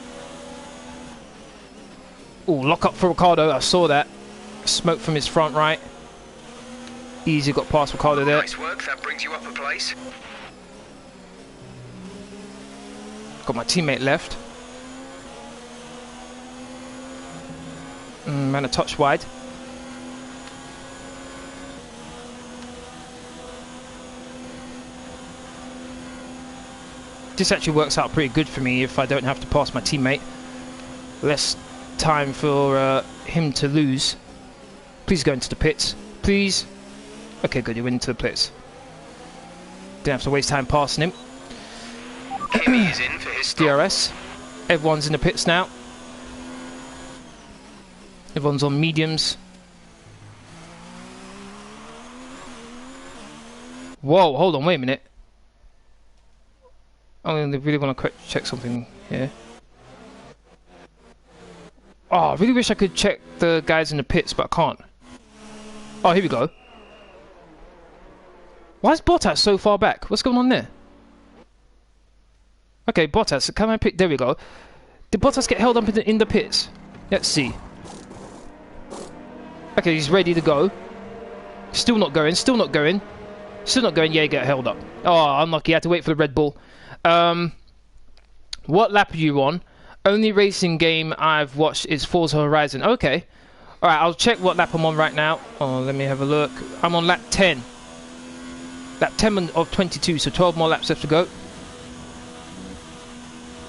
Speaker 1: Oh, lock up for Ricciardo. I saw that. Smoke from his front right. Easy, got past Ricciardo there.
Speaker 4: Nice work, that brings you up a place.
Speaker 1: Got my teammate left. Ran a touch wide. This actually works out pretty good for me if I don't have to pass my teammate. Less time for him to lose. Please go into the pits. Please. Okay, good, you went into the pits. Didn't have to waste time passing him.
Speaker 4: Kimi is in for his stop.
Speaker 1: DRS. Everyone's in the pits now. Everyone's on mediums. Whoa, hold on, wait a minute. I really want to check something here. Oh, I really wish I could check the guys in the pits, but I can't. Oh, here we go. Why is Bottas so far back? What's going on there? Okay, Bottas, can I pick? There we go. Did Bottas get held up in the pits? Let's see. Okay, he's ready to go. Still not going, still not going. Still not going, yeah, he got held up. Oh, unlucky, I had to wait for the Red Bull. What lap are you on? Only racing game I've watched is Forza Horizon. Okay. Alright, I'll check what lap I'm on right now. Oh, let me have a look. I'm on lap 10. Lap 10 of 22, so 12 more laps left to go.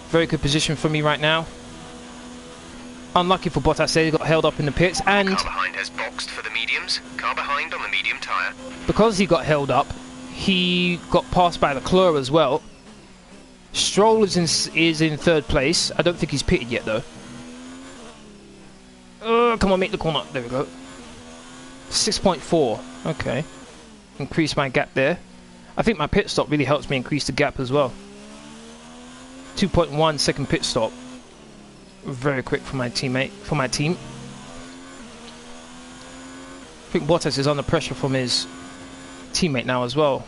Speaker 1: Very good position for me right now. Unlucky for Bottas, he got held up in the pits, and
Speaker 4: Car behind has boxed for the mediums. Car behind on the medium tyre.
Speaker 1: because he got held up, he got passed by Leclerc as well. Stroll is in third place. I don't think he's pitted yet though. Come on, make the corner. There we go. 6.4. Okay. Increase my gap there. I think my pit stop really helps me increase the gap as well. 2.1 second pit stop. Very quick for my teammate, for my team. I think Bottas is under pressure from his teammate now as well.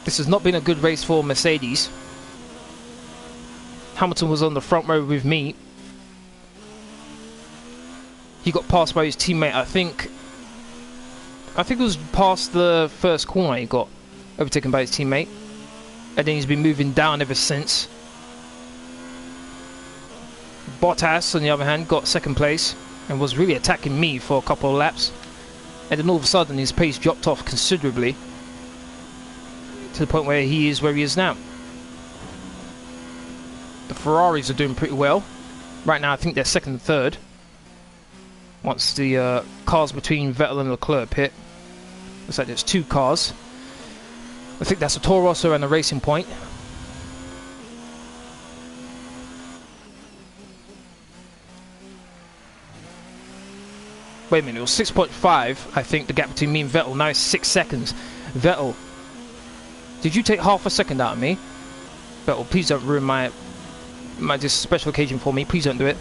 Speaker 1: This has not been a good race for Mercedes. Hamilton was on the front row with me. He got passed by his teammate, I think it was past the first corner he got overtaken by his teammate. And then he's been moving down ever since. Bottas, on the other hand, got second place and was really attacking me for a couple of laps. And then all of a sudden his pace dropped off considerably to the point where he is where he is now. The Ferraris are doing pretty well. Right now I think they're second and third. Once the cars between Vettel and Leclerc pit. Looks like there's two cars. I think that's a Toro Rosso and a Racing Point. Wait a minute, it was 6.5, I think, the gap between me and Vettel. Now it's 6 seconds. Vettel, did you take half a second out of me? Vettel, please don't ruin my this special occasion for me. Please don't do it.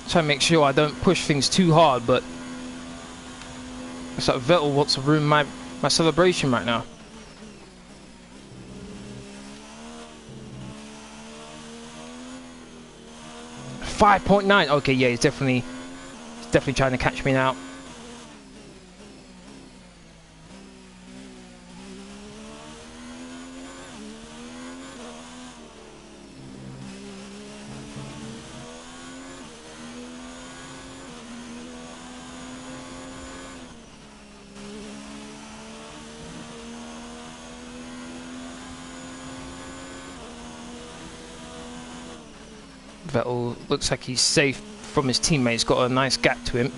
Speaker 1: Try and make sure I don't push things too hard, but Looks like Vettel wants to ruin my celebration right now. .9. Okay, yeah, he's definitely trying to catch me now. Vettel looks like he's safe from his teammates, got a nice gap to him.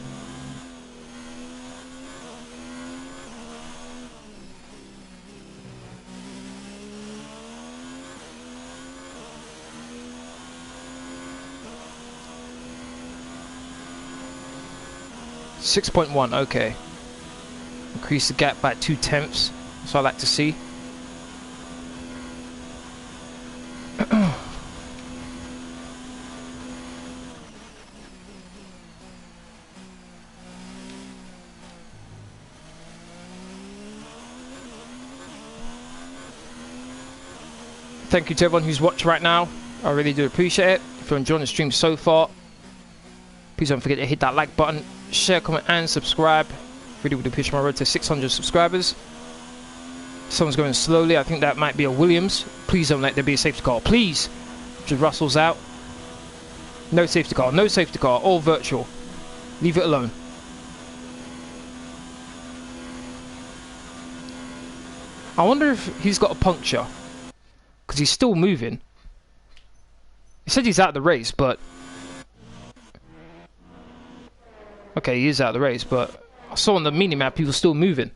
Speaker 1: .1, okay. Increase the gap by 0.2. That's what I like to see. Thank you to everyone who's watched right now. I really do appreciate it. If you're enjoying the stream so far, please don't forget to hit that like button, share, comment, and subscribe. Really would push my road to 600 subscribers. Someone's going slowly. I think that might be a Williams. Please don't let there be a safety car. Please. Just Russell's out. No safety car. No safety car. All virtual. Leave it alone. I wonder if he's got a puncture. Because he's still moving. He said he's out of the race, but... Okay, he is out of the race, but... I saw on the mini-map he was still moving.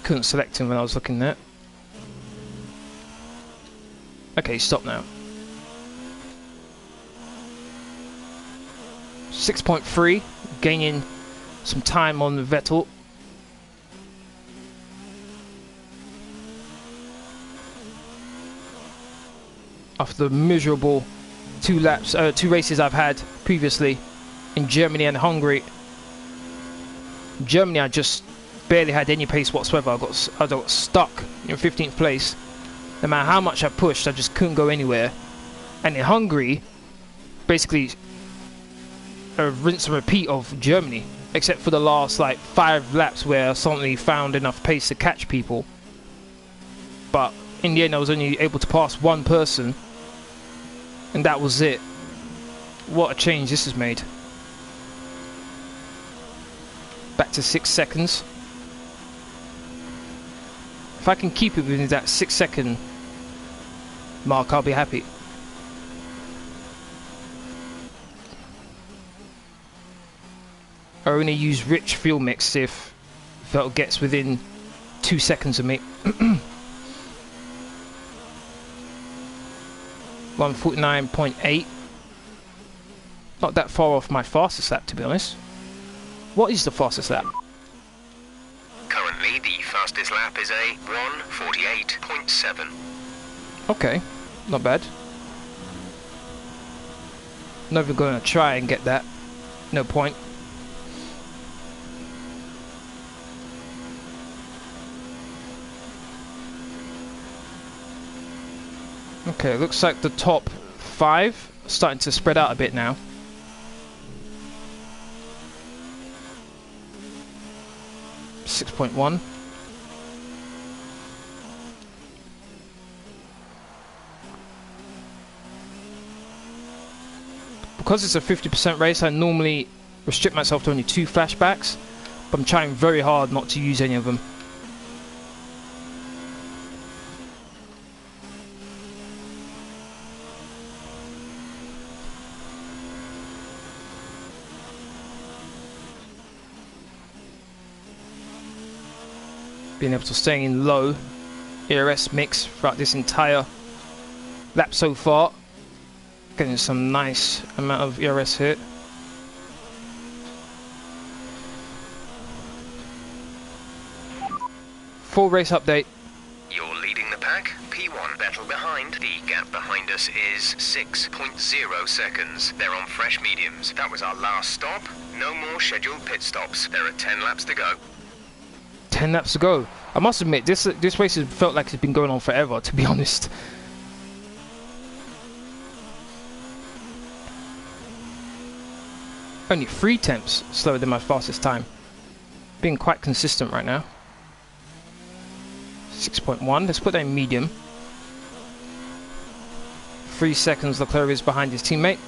Speaker 1: Couldn't select him when I was looking there. Okay, stop now. 6.3, gaining some time on the Vettel. After the miserable two races I've had previously in Germany and Hungary. In Germany, I just barely had any pace whatsoever. I got stuck in 15th place. No matter how much I pushed, I just couldn't go anywhere. And in Hungary, basically a rinse and repeat of Germany, except for the last like 5 laps where I suddenly found enough pace to catch people. But in the end, I was only able to pass one person. And that was it. What a change this has made. Back to 6 seconds. If I can keep it within that 6-second mark, I'll be happy. I only use rich fuel mix if Vettel gets within 2 seconds of me. 149.8. Not that far off my fastest lap, to be honest. What is the fastest lap?
Speaker 4: Currently, the fastest lap is a 1:48.7.
Speaker 1: Okay, not bad. Never going to try and get that. No point. Okay, looks like the top 5 are starting to spread out a bit now. .1. Because it's a 50% race, I normally restrict myself to only 2 flashbacks, but I'm trying very hard not to use any of them. Being able to stay in low ERS mix throughout this entire lap so far. Getting some nice amount of ERS here. Full race update.
Speaker 4: You're leading the pack. P1 Vettel behind. The gap behind us is 6.0 seconds. They're on fresh mediums. That was our last stop. No more scheduled pit stops. There are 10 laps to go.
Speaker 1: 10 laps to go. I must admit, this race has felt like it's been going on forever, to be honest. Only 3 tenths slower than my fastest time. Being quite consistent right now. 6.1. Let's put that in medium. 3 seconds Leclerc is behind his teammate.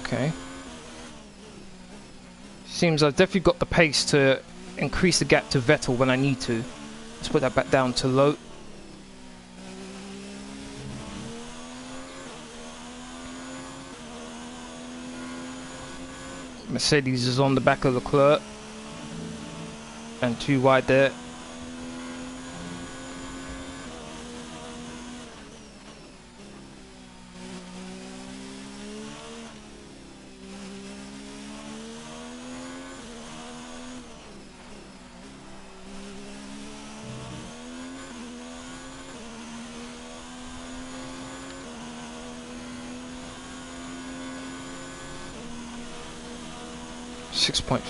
Speaker 1: Okay. Seems I've definitely got the pace to increase the gap to Vettel when I need to. Let's put that back down to low. Mercedes is on the back of Leclerc. And too wide there.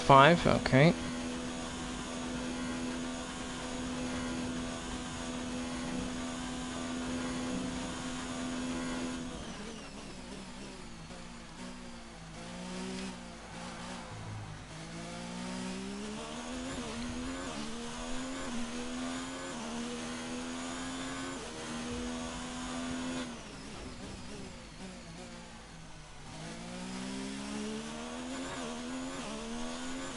Speaker 1: .5, okay.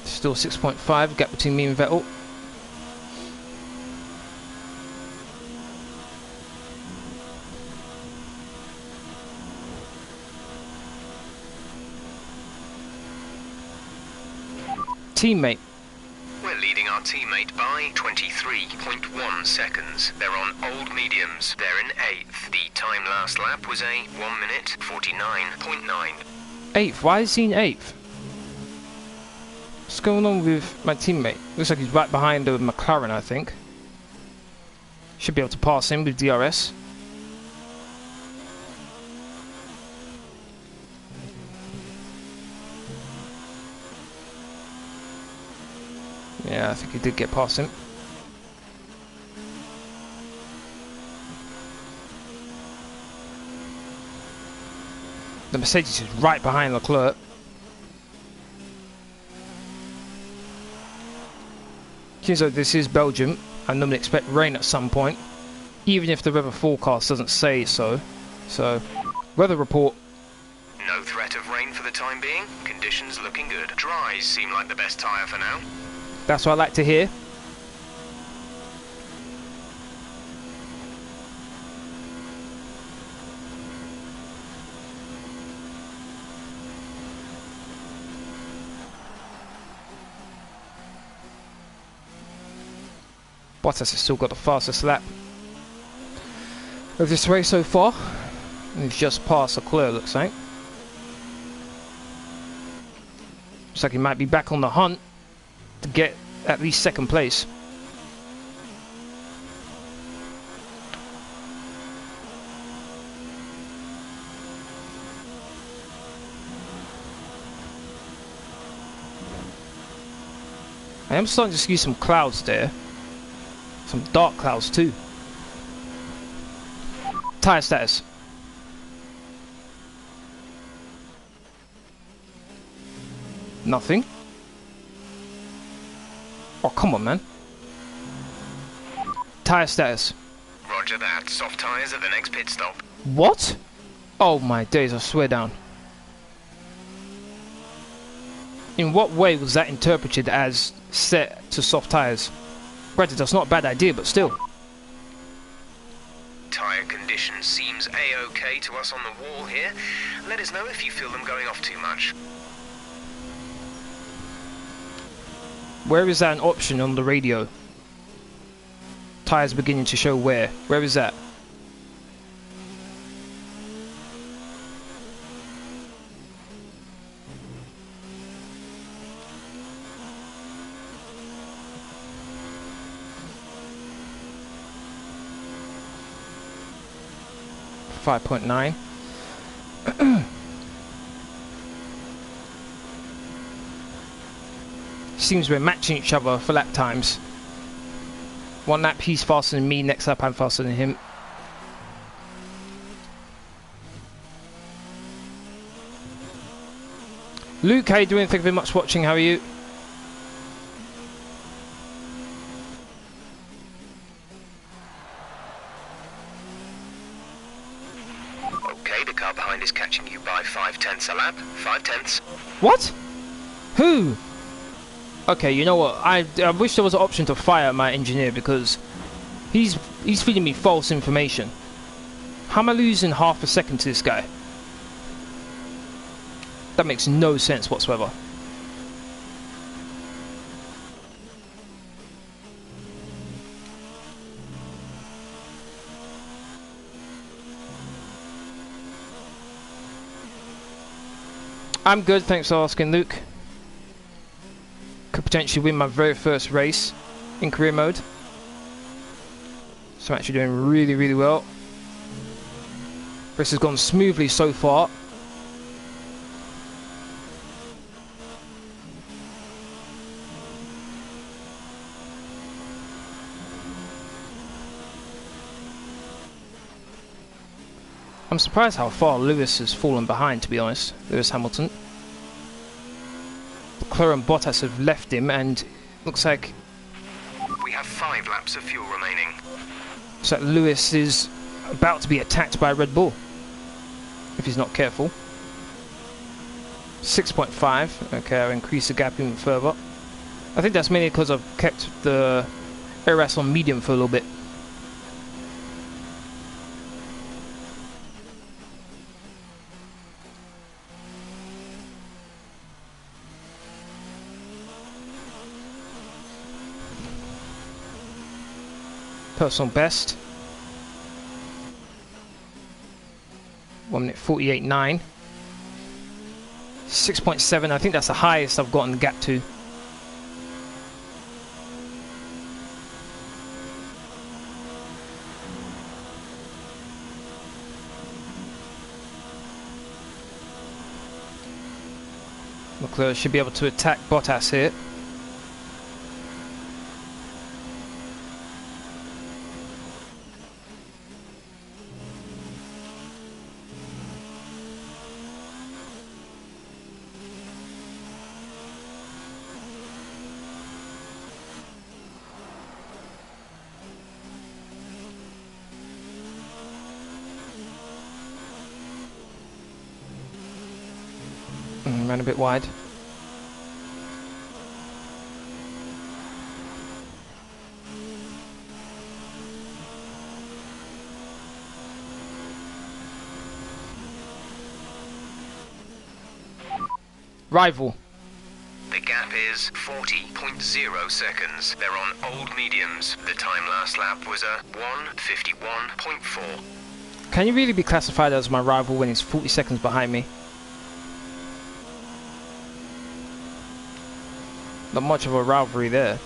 Speaker 1: Still 6.5 gap between me and Vettel. Teammate.
Speaker 4: We're leading our teammate by 23.1 seconds. They're on old mediums. They're in 8th. The time last lap was a 1 minute 49.9.
Speaker 1: 8th? Why is he in 8th? What's going on with my teammate? Looks like he's right behind the McLaren, I think. Should be able to pass him with DRS. Yeah, I think he did get past him. The Mercedes is right behind Leclerc. Seems like this is Belgium. I normally expect rain at some point, even if the weather forecast doesn't say so. So, weather report.
Speaker 4: No threat of rain for the time being. Conditions looking good. Dries seem like the best tyre for now.
Speaker 1: That's what I like to hear. Bottas has still got the fastest lap of this race so far. He's just passed Leclerc, looks like. Looks like he might be back on the hunt to get at least second place. I am starting to see some clouds there. Some dark clouds too. Tyre status. Nothing. Oh, come on, man. Tyre status.
Speaker 4: Roger that. Soft tyres at the next pit stop.
Speaker 1: What? Oh my days, I swear down. In what way was that interpreted as set to soft tyres? Granted, that's not a bad idea, but still.
Speaker 4: Tyre conditions condition seems A-OK to us on the wall here. Let us know if you feel them going off too much.
Speaker 1: Where is that an option on the radio? Tyres beginning to show where. Where is that? .9. Seems we're matching each other for lap times. One lap he's faster than me, next lap I'm faster than him. Luke, how you doing? Thank you very much for watching. How are you?
Speaker 4: Okay, the car behind is catching you by 0.5 a lap. 0.5.
Speaker 1: What? Who? Okay, you know what? I wish there was an option to fire my engineer because he's feeding me false information. How am I losing half a second to this guy? That makes no sense whatsoever. I'm good, thanks for asking, Luke. Could potentially win my very first race in career mode. So I'm actually doing really, really well. Race has gone smoothly so far. I'm surprised how far Lewis has fallen behind, to be honest. Lewis Hamilton. McLaren and Bottas have left him, and looks like
Speaker 4: We have 5 laps of fuel remaining.
Speaker 1: looks like Lewis is about to be attacked by Red Bull if he's not careful. 6.5. Okay, I'll increase the gap even further. I think that's mainly because I've kept the ARS on medium for a little bit. Personal best 1 minute 48.9. 6.7. I think that's the highest I've gotten the gap to. McLearn should be able to attack Bottas here. Ran a bit wide. Rival.
Speaker 4: The gap is 40.0 seconds. They're on old mediums. The time last lap was a 1:51.4.
Speaker 1: Can you really be classified as my rival when he's 40 seconds behind me? Not much of a rivalry there.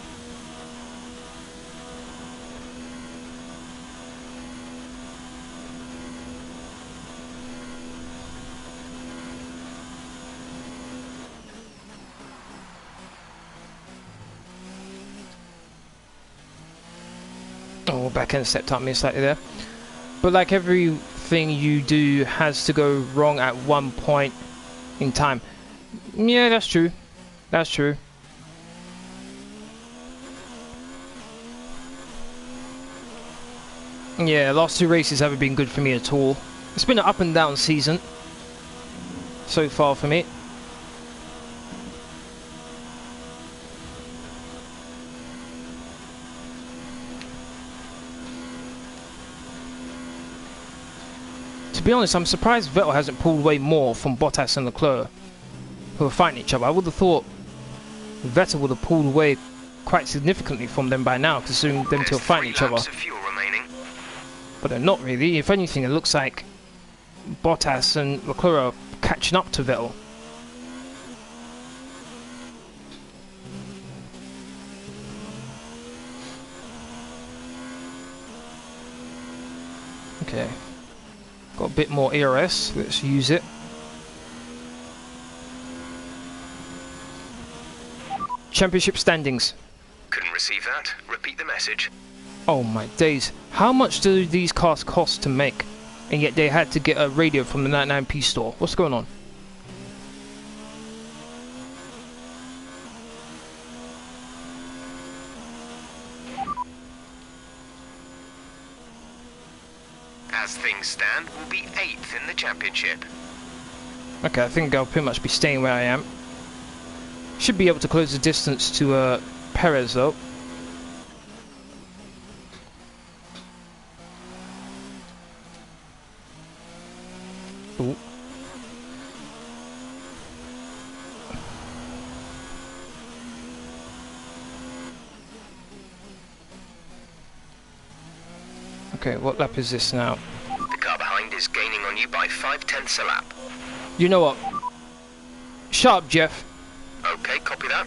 Speaker 1: Oh, back end stepped up me slightly there. But like everything you do has to go wrong at one point in time. Yeah, that's true. That's true. Yeah, last 2 races haven't been good for me at all. It's been an up and down season so far for me. be honest, I'm surprised Vettel hasn't pulled away more from Bottas and Leclerc, who are fighting each other. I would have thought Vettel would have pulled away quite significantly from them by now, considering them two are fighting each other. But they're not really. If anything, it looks like Bottas and Leclerc are catching up to Vettel. Okay, got a bit more ARS, let's use it. Championship standings.
Speaker 4: Couldn't receive that. Repeat the message.
Speaker 1: Oh my days, how much do these cars cost to make? And yet they had to get a radio from the 99p store. What's going on?
Speaker 4: As things stand, we'll be 8th in the championship.
Speaker 1: Okay, I think I'll pretty much be staying where I am. Should be able to close the distance to Perez though. Ooh. Okay, what lap is this now?
Speaker 4: The car behind is gaining on you by 0.5 a lap.
Speaker 1: You know what? Shut up, Jeff.
Speaker 4: Okay, copy that.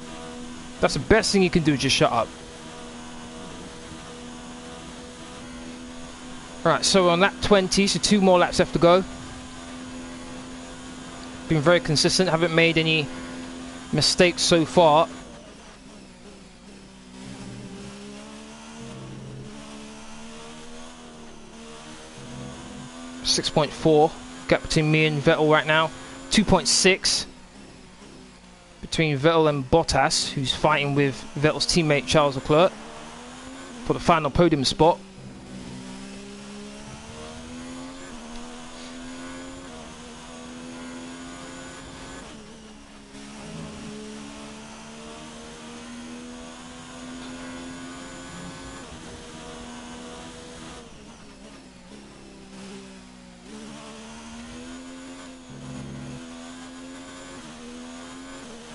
Speaker 1: That's the best thing you can do, just shut up. Alright, so we're on lap 20, so 2 more laps left to go. Been very consistent, haven't made any mistakes so far. .4 gap between me and Vettel right now. 2.6 between Vettel and Bottas, who's fighting with Vettel's teammate Charles Leclerc for the final podium spot.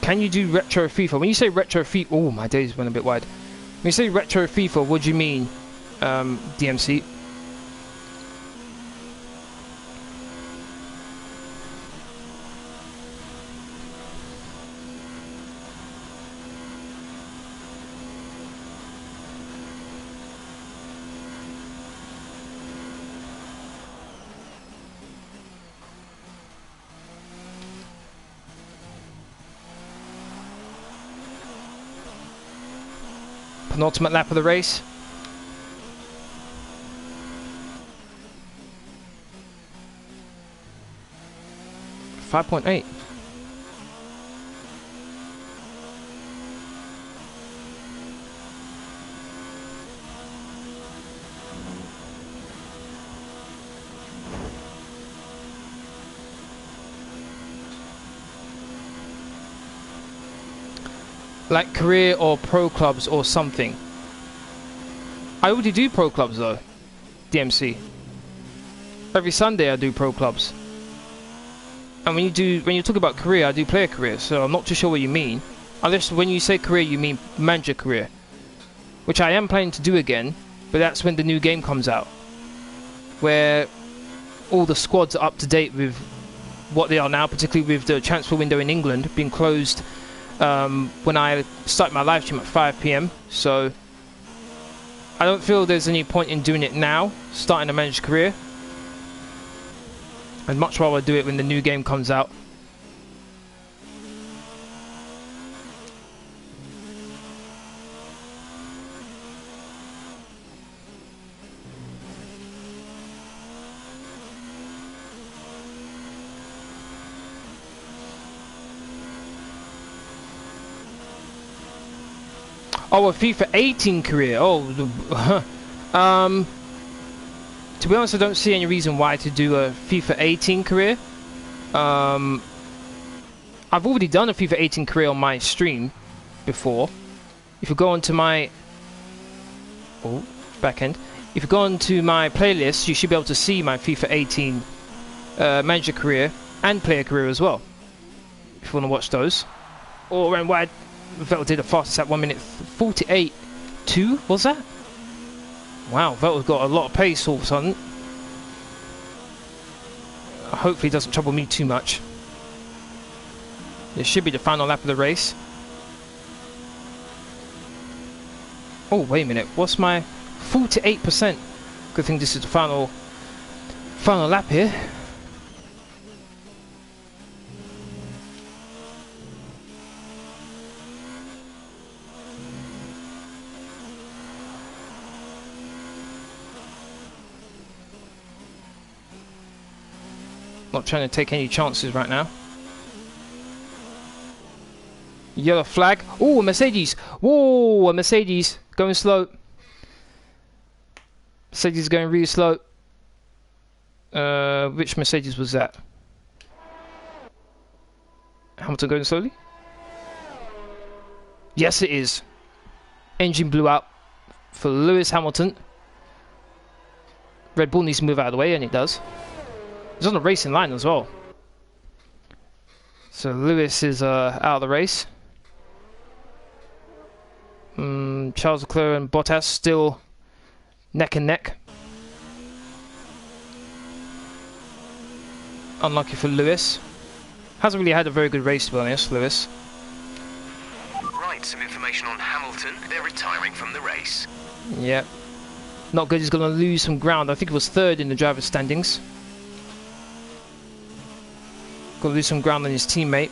Speaker 1: Can you do retro FIFA? When you say retro FIFA, oh my days went a bit wide. When you say retro FIFA, what do you mean, DMC? Penultimate lap of the race. .8. Like career or pro clubs or something. I already do pro clubs though, DMC. Every Sunday I do pro clubs. And when you talk about career, I do player career, so I'm not too sure what you mean. Unless when you say career you mean manager career. Which I am planning to do again, but that's when the new game comes out. Where all the squads are up to date with what they are now, particularly with the transfer window in England being closed when I start my live stream at 5 PM. So I don't feel there's any point in doing it now, starting a managed career. I'd much rather do it when the new game comes out. Oh, a FIFA 18 career. Oh, to be honest, I don't see any reason why to do a FIFA 18 career. I've already done a FIFA 18 career on my stream before. If you go onto my back end, if you go onto my playlist, you should be able to see my FIFA 18 manager career and player career as well, if you want to watch those. Or ran wide. Vettel did the fastest at 1 minute 48.2, was that? Wow, Vettel's got a lot of pace all of a sudden. Hopefully it doesn't trouble me too much. This should be the final lap of the race. Oh, wait a minute. What's my 48%? Good thing this is the final lap here. Not trying to take any chances right now. Yellow flag. Oh, a Mercedes. Whoa, a Mercedes. Going slow. Mercedes going really slow. Which Mercedes was that? Hamilton going slowly? Yes, it is. Engine blew out for Lewis Hamilton. Red Bull needs to move out of the way, and it does. He's on the racing line as well. So Lewis is out of the race. Charles Leclerc and Bottas still neck and neck. Unlucky for Lewis. Hasn't really had a very good race, to be honest, Lewis.
Speaker 4: Right, some information on Hamilton. They're retiring from the race.
Speaker 1: Yep. Not good. He's going to lose some ground. I think it was third in the driver's standings. Going to lose some ground on his teammate.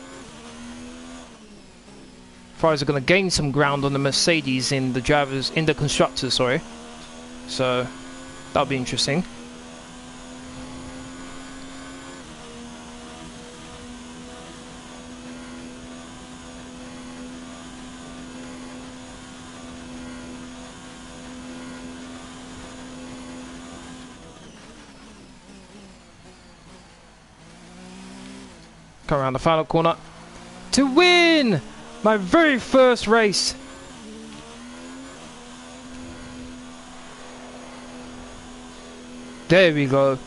Speaker 1: Ferraris are going to gain some ground on the Mercedes in the constructors, sorry. So that'll be interesting. Come around the final corner to win my very first race. There we go.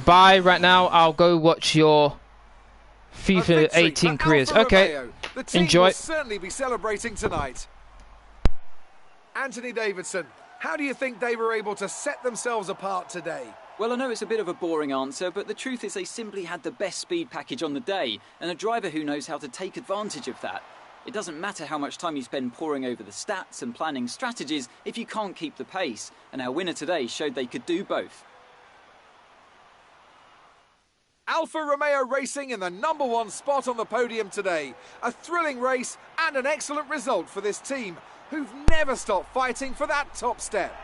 Speaker 1: Bye right now. I'll go watch your FIFA 18 careers. Okay,
Speaker 2: the team
Speaker 1: enjoy.
Speaker 2: Will certainly be celebrating tonight. Anthony Davidson, how do you think they were able to set themselves apart today?
Speaker 3: Well, I know it's a bit of a boring answer, but the truth is they simply had the best speed package on the day, and a driver who knows how to take advantage of that. It doesn't matter how much time you spend poring over the stats and planning strategies if you can't keep the pace, and our winner today showed they could do both.
Speaker 2: Alfa Romeo racing in the #1 spot on the podium today. A thrilling race and an excellent result for this team, who've never stopped fighting for that top step.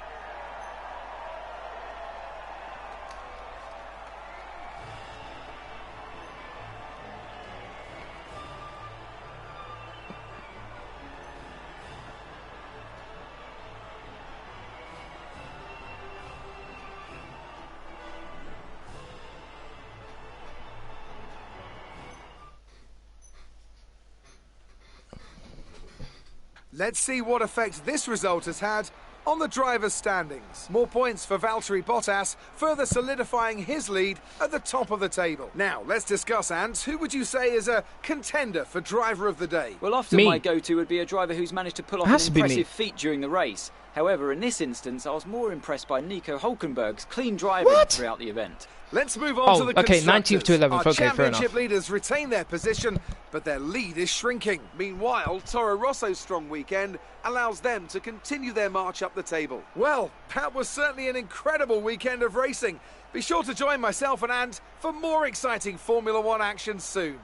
Speaker 2: Let's see what effect this result has had on the drivers' standings. More points for Valtteri Bottas, further solidifying his lead at the top of the table. Now, let's discuss, Ant. Who would you say is a contender for driver of the day?
Speaker 3: Well, often my go-to would be a driver who's managed to pull off an impressive feat during the race. However, in this instance, I was more impressed by Nico Hülkenberg's clean driving throughout the event.
Speaker 2: Let's move on to the constructors.
Speaker 1: 19th to 11th.
Speaker 2: Our
Speaker 1: okay, fair enough.
Speaker 2: championship leaders retain their position, but their lead is shrinking. Meanwhile, Toro Rosso's strong weekend allows them to continue their march up the table. Well, that was certainly an incredible weekend of racing. Be sure to join myself and Ant for more exciting Formula One action soon.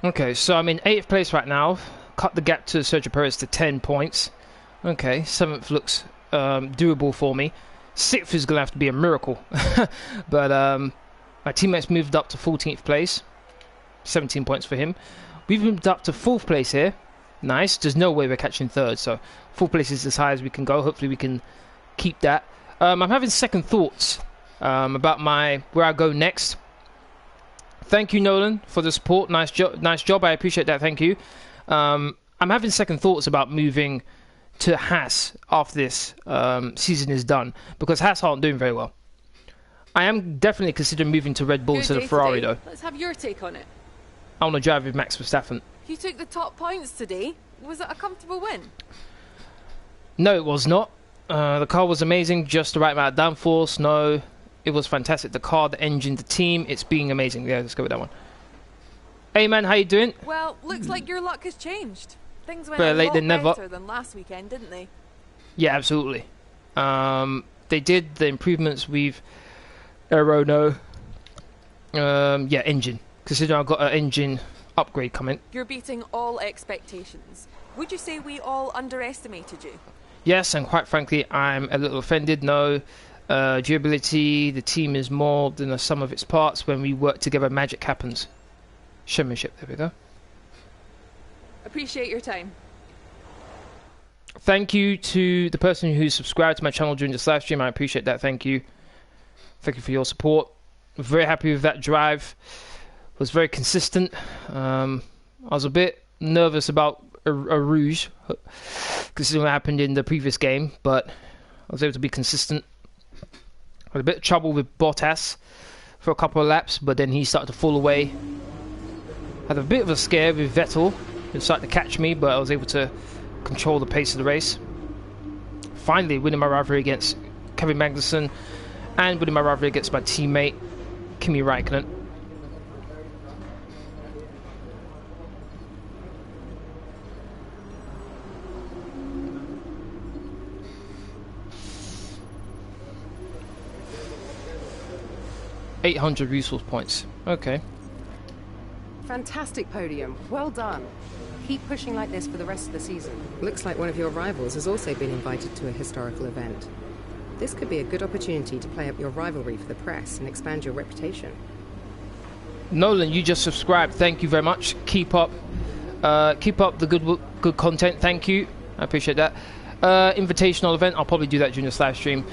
Speaker 1: Okay, so I'm in 8th place right now. Cut the gap to Sergio Perez to 10 points. Okay, 7th looks doable for me. 6th is going to have to be a miracle. But my teammates moved up to 14th place. 17 points for him. We've moved up to 4th place here. Nice. There's no way we're catching 3rd. So 4th place is as high as we can go. Hopefully we can keep that. I'm having second thoughts about where I go next. Thank you, Nolan, for the support. Nice job. I appreciate that. Thank you. I'm having second thoughts about moving to Haas after this season is done, because Haas aren't doing very well. I am definitely considering moving to Red Bull instead of Ferrari, though.
Speaker 6: Let's have your take on it.
Speaker 1: I want to drive with Max Verstappen.
Speaker 6: You took the top points today. Was it a comfortable win?
Speaker 1: No, it was not. The car was amazing, just the right amount of downforce. No, it was fantastic. The car, the engine, the team, it's being amazing. Yeah, let's go with that one. Hey man, how you doing?
Speaker 6: Well, looks like your luck has changed. Things went
Speaker 1: Better
Speaker 6: a
Speaker 1: late
Speaker 6: lot
Speaker 1: than never.
Speaker 6: better than last weekend, didn't they?
Speaker 1: Yeah, absolutely. They did the improvements with aero. Yeah, engine. Considering I've got an engine upgrade coming.
Speaker 6: You're beating all expectations. Would you say we all underestimated you?
Speaker 1: Yes, and quite frankly, I'm a little offended. No, durability, the team is more than the sum of its parts. When we work together, magic happens. Showmanship, there we go.
Speaker 6: Appreciate your time.
Speaker 1: Thank you to the person who subscribed to my channel during this live stream. I appreciate that. Thank you. Thank you for your support. Very happy with that drive. It was very consistent. I was a bit nervous about a Rouge, considering what happened in the previous game, but I was able to be consistent. Had a bit of trouble with Bottas for a couple of laps, but then he started to fall away. Had a bit of a scare with Vettel. He started to catch me, but I was able to control the pace of the race. Finally winning my rivalry against Kevin Magnussen and winning my rivalry against my teammate Kimi Raikkonen. $800 resource points. Okay.
Speaker 5: Fantastic podium. Well done. Keep pushing like this for the rest of the season. Looks like one of your rivals has also been invited to a historical event. This could be a good opportunity to play up your rivalry for the press and expand your reputation.
Speaker 1: Nolan, you just subscribed. Thank you very much. Keep up the good content. Thank you. I appreciate that. Invitational event. I'll probably do that during this live stream.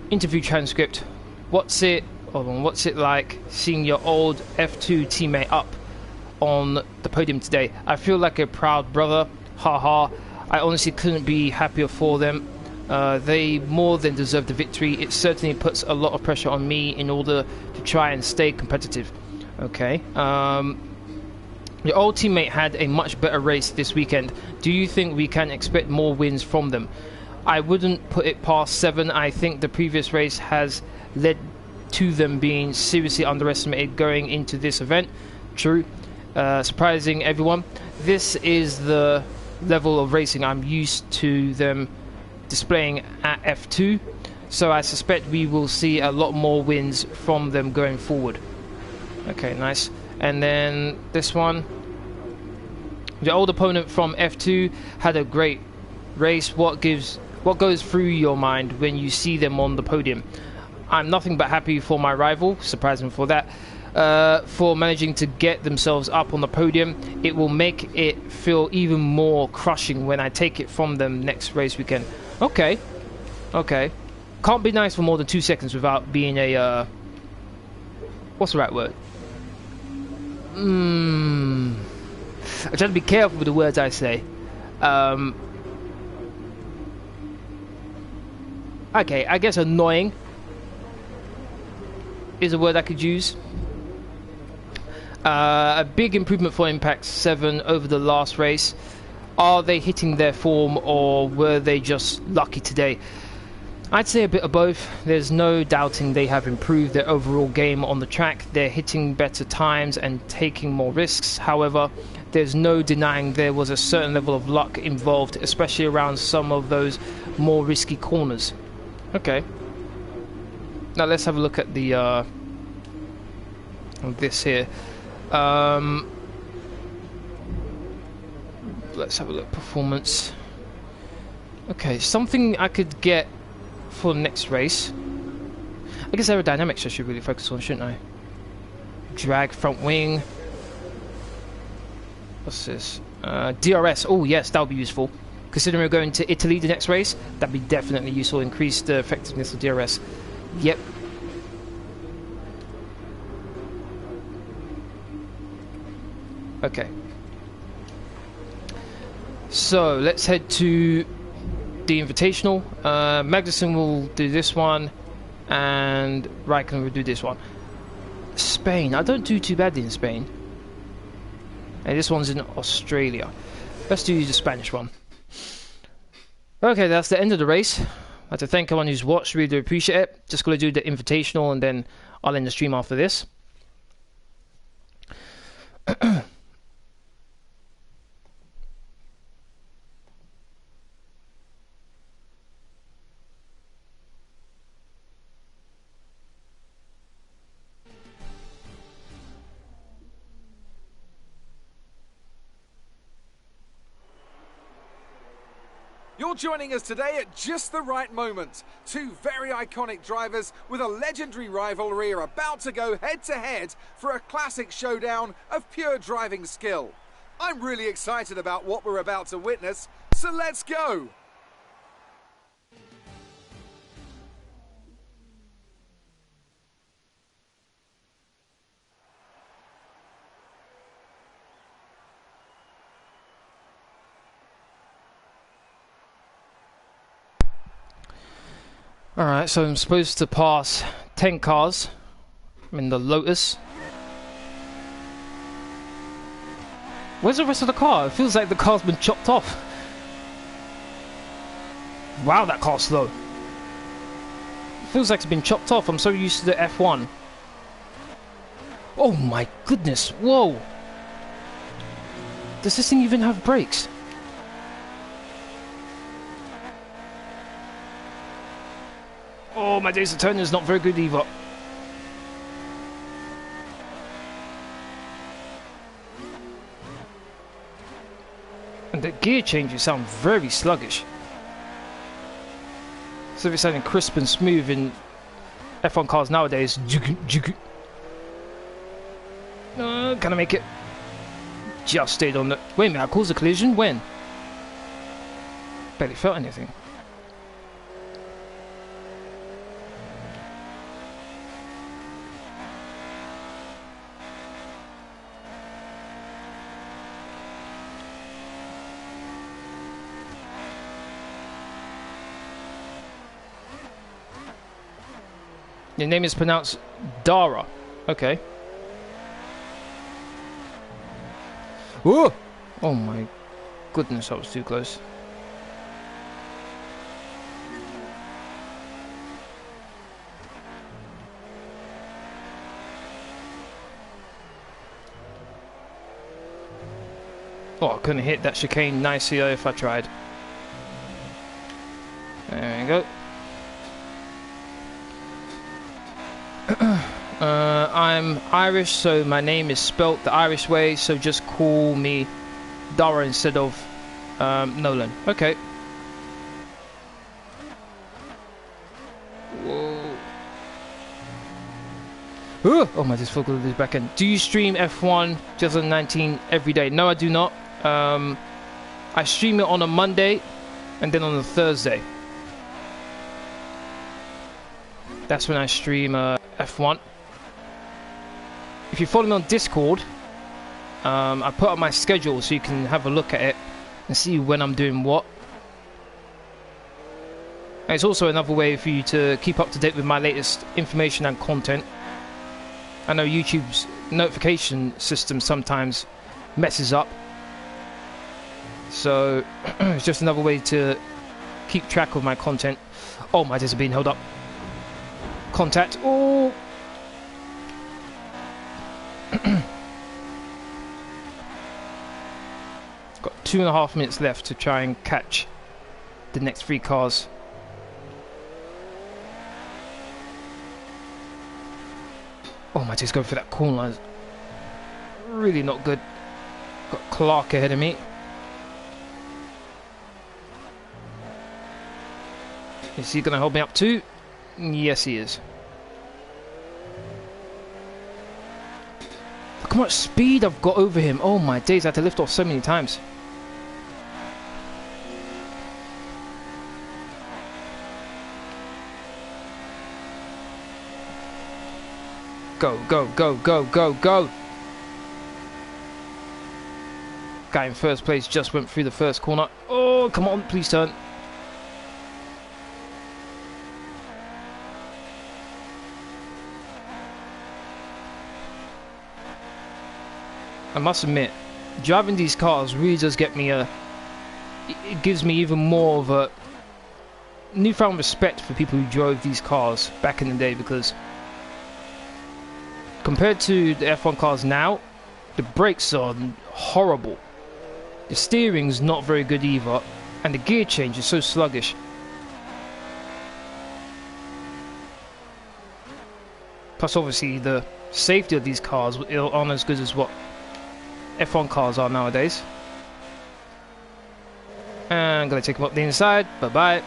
Speaker 1: Interview transcript. What's it like seeing your old F2 teammate up on the podium today? I feel like a proud brother. Haha. I honestly couldn't be happier for them. They more than deserve the victory. It certainly puts a lot of pressure on me in order to try and stay competitive. Okay. Your old teammate had a much better race this weekend. Do you think we can expect more wins from them? I wouldn't put it past 7. I think the previous race has led to them being seriously underestimated going into this event. True. Surprising everyone. This is the level of racing I'm used to them displaying at F2, so I suspect we will see a lot more wins from them going forward. Okay, nice. And then this one, the old opponent from F2 had a great race. What goes through your mind when you see them on the podium? I'm nothing but happy for my rival, surprising for that, for managing to get themselves up on the podium. It will make it feel even more crushing when I take it from them next race weekend. Okay. Can't be nice for more than 2 seconds without being a, what's the right word? I try to be careful with the words I say. Okay, I guess annoying is a word I could use. A big improvement for Impact 7 over the last race. Are they hitting their form, or were they just lucky today? I'd say a bit of both. There's no doubting they have improved their overall game on the track. They're hitting better times and taking more risks. However, there's no denying there was a certain level of luck involved, especially around some of those more risky corners. Okay. Now let's have a look at the this here. Let's have a look. Performance. Okay, something I could get for the next race. I guess aerodynamics I should really focus on, shouldn't I? Drag, front wing. What's this? DRS. Oh yes, that would be useful. Considering we're going to Italy the next race, that'd be definitely useful. Increase the effectiveness of DRS. Yep. Okay. So let's head to the Invitational. Magnussen will do this one, and Raikkonen will do this one. Spain. I don't do too badly in Spain. And this one's in Australia. Let's do the Spanish one. Okay, that's the end of the race. I'd like to thank everyone who's watched. Really do appreciate it. Just going to do the Invitational, and then I'll end the stream after this.
Speaker 2: You're joining us today at just the right moment. Two very iconic drivers with a legendary rivalry are about to go head-to-head for a classic showdown of pure driving skill. I'm really excited about what we're about to witness, so let's go!
Speaker 1: Alright, so I'm supposed to pass 10 cars. I'm in the Lotus. Where's the rest of the car? It feels like the car's been chopped off. Wow, that car's slow. It feels like it's been chopped off. I'm so used to the F1. Oh my goodness, whoa. Does this thing even have brakes? Oh my days, the turn is not very good either. And the gear changes sound very sluggish. So if it's sounding crisp and smooth in F1 cars nowadays. Can I make it? Just stayed on the... Wait a minute, I caused a collision? When? Barely felt anything. Your name is pronounced Dara. Okay. Whoa! Oh my goodness, that was too close. Oh, I couldn't hit that chicane nicely if I tried. There we go. I'm Irish, so my name is spelt the Irish way, so just call me Dara instead of Nolan. Okay. Whoa. Ooh. Oh my, just focus this back end. Do you stream F1 2019 every day? No, I do not. I stream it on a Monday and then on a Thursday. That's when I stream F1. If you follow me on Discord, I put up my schedule so you can have a look at it and see when I'm doing what. And it's also another way for you to keep up to date with my latest information and content. I know YouTube's notification system sometimes messes up, so it's just another way to keep track of my content. Oh, my days are being held up. Contact. Oh. Got 2.5 minutes left to try and catch the next 3 cars. Oh my days, going for that corner line. Really not good. Got Clark ahead of me. Is he going to hold me up too? Yes, he is. Look how much speed I've got over him. Oh my days, I had to lift off so many times. Go, go, go, go, go, go. Guy in first place just went through the first corner. Oh, come on, please turn. I must admit, driving these cars really does get me it gives me even more of a newfound respect for people who drove these cars back in the day, because compared to the F1 cars now, the brakes are horrible. The steering's not very good either, and the gear change is so sluggish. Plus obviously the safety of these cars aren't as good as what F1 cars are nowadays. And I'm gonna take them up the inside. Bye bye.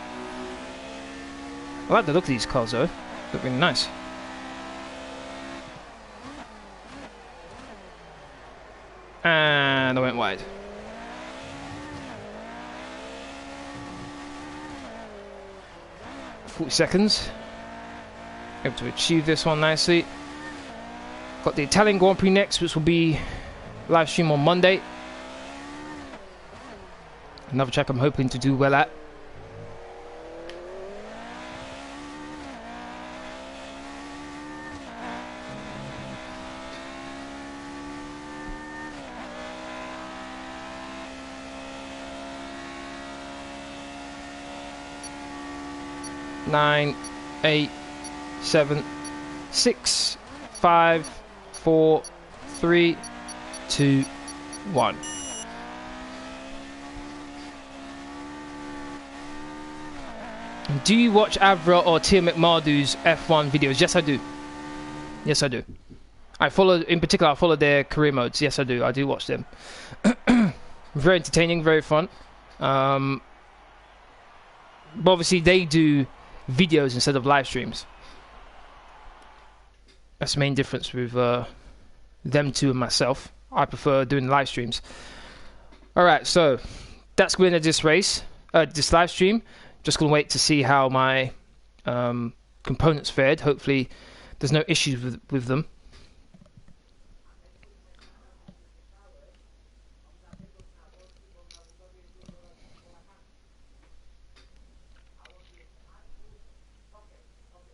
Speaker 1: I like the look of these cars though. Look really nice. And I went wide. .40 seconds. Able to achieve this one nicely. Got the Italian Grand Prix next, which will be live stream on Monday. Another track I'm hoping to do well at. Nine, 8, 7, 6, 5, 4, 3, 2, 1. Do you watch Avra or Tia McMardu's F1 videos? Yes, I do. Yes, I do. I follow, in particular, I follow their career modes. Yes, I do. I do watch them. Very entertaining, very fun. But obviously, they do videos instead of live streams. That's the main difference with them two and myself. I prefer doing live streams. Alright, so that's going to this race, this live stream. Just going to wait to see how my components fared. Hopefully there's no issues with them.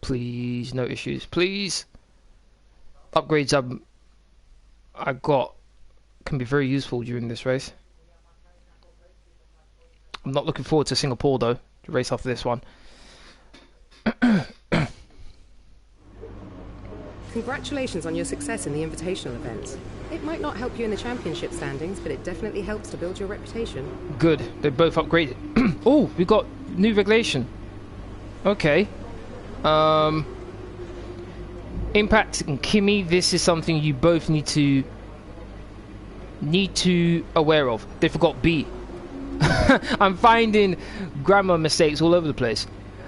Speaker 1: Please, no issues, please. Upgrades I got can be very useful during this race. I'm not looking forward to Singapore though, the race after this one.
Speaker 5: Congratulations on your success in the Invitational events. It might not help you in the championship standings, but it definitely helps to build your reputation.
Speaker 1: Good, they're both upgraded. Oh, we got new regulation. Okay. Impact and Kimi, this is something you both need to aware of. They forgot B. I'm finding grammar mistakes all over the place.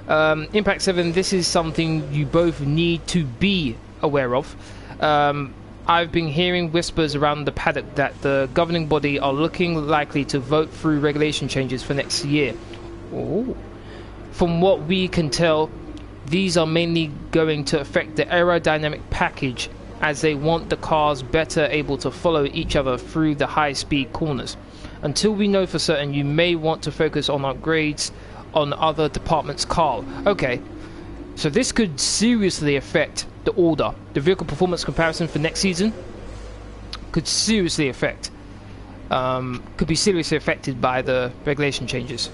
Speaker 1: Impact 7, this is something you both need to be aware of. I've been hearing whispers around the paddock that the governing body are looking likely to vote through regulation changes for next year. Ooh. From what we can tell, these are mainly going to affect the aerodynamic package, as they want the cars better able to follow each other through the high-speed corners. Until we know for certain, you may want to focus on upgrades on other departments' car. Okay, so this could seriously affect the order. The vehicle performance comparison for next season could seriously affect, could be seriously affected by the regulation changes.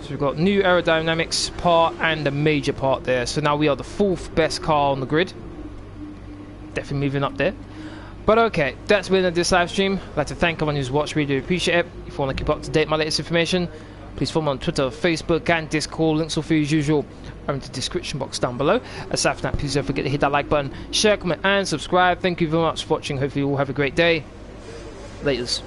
Speaker 1: So we've got new aerodynamics part and a major part there. So now we are the 4th best car on the grid. Definitely moving up there. But okay, that's been it this live stream. I'd like to thank everyone who's watched. Really do appreciate it. If you want to keep up to date with my latest information, please follow me on Twitter, Facebook and Discord. Links will be as usual in the description box down below. Aside from that, please don't forget to hit that like button, share, comment and subscribe. Thank you very much for watching. Hopefully you all have a great day. Laters.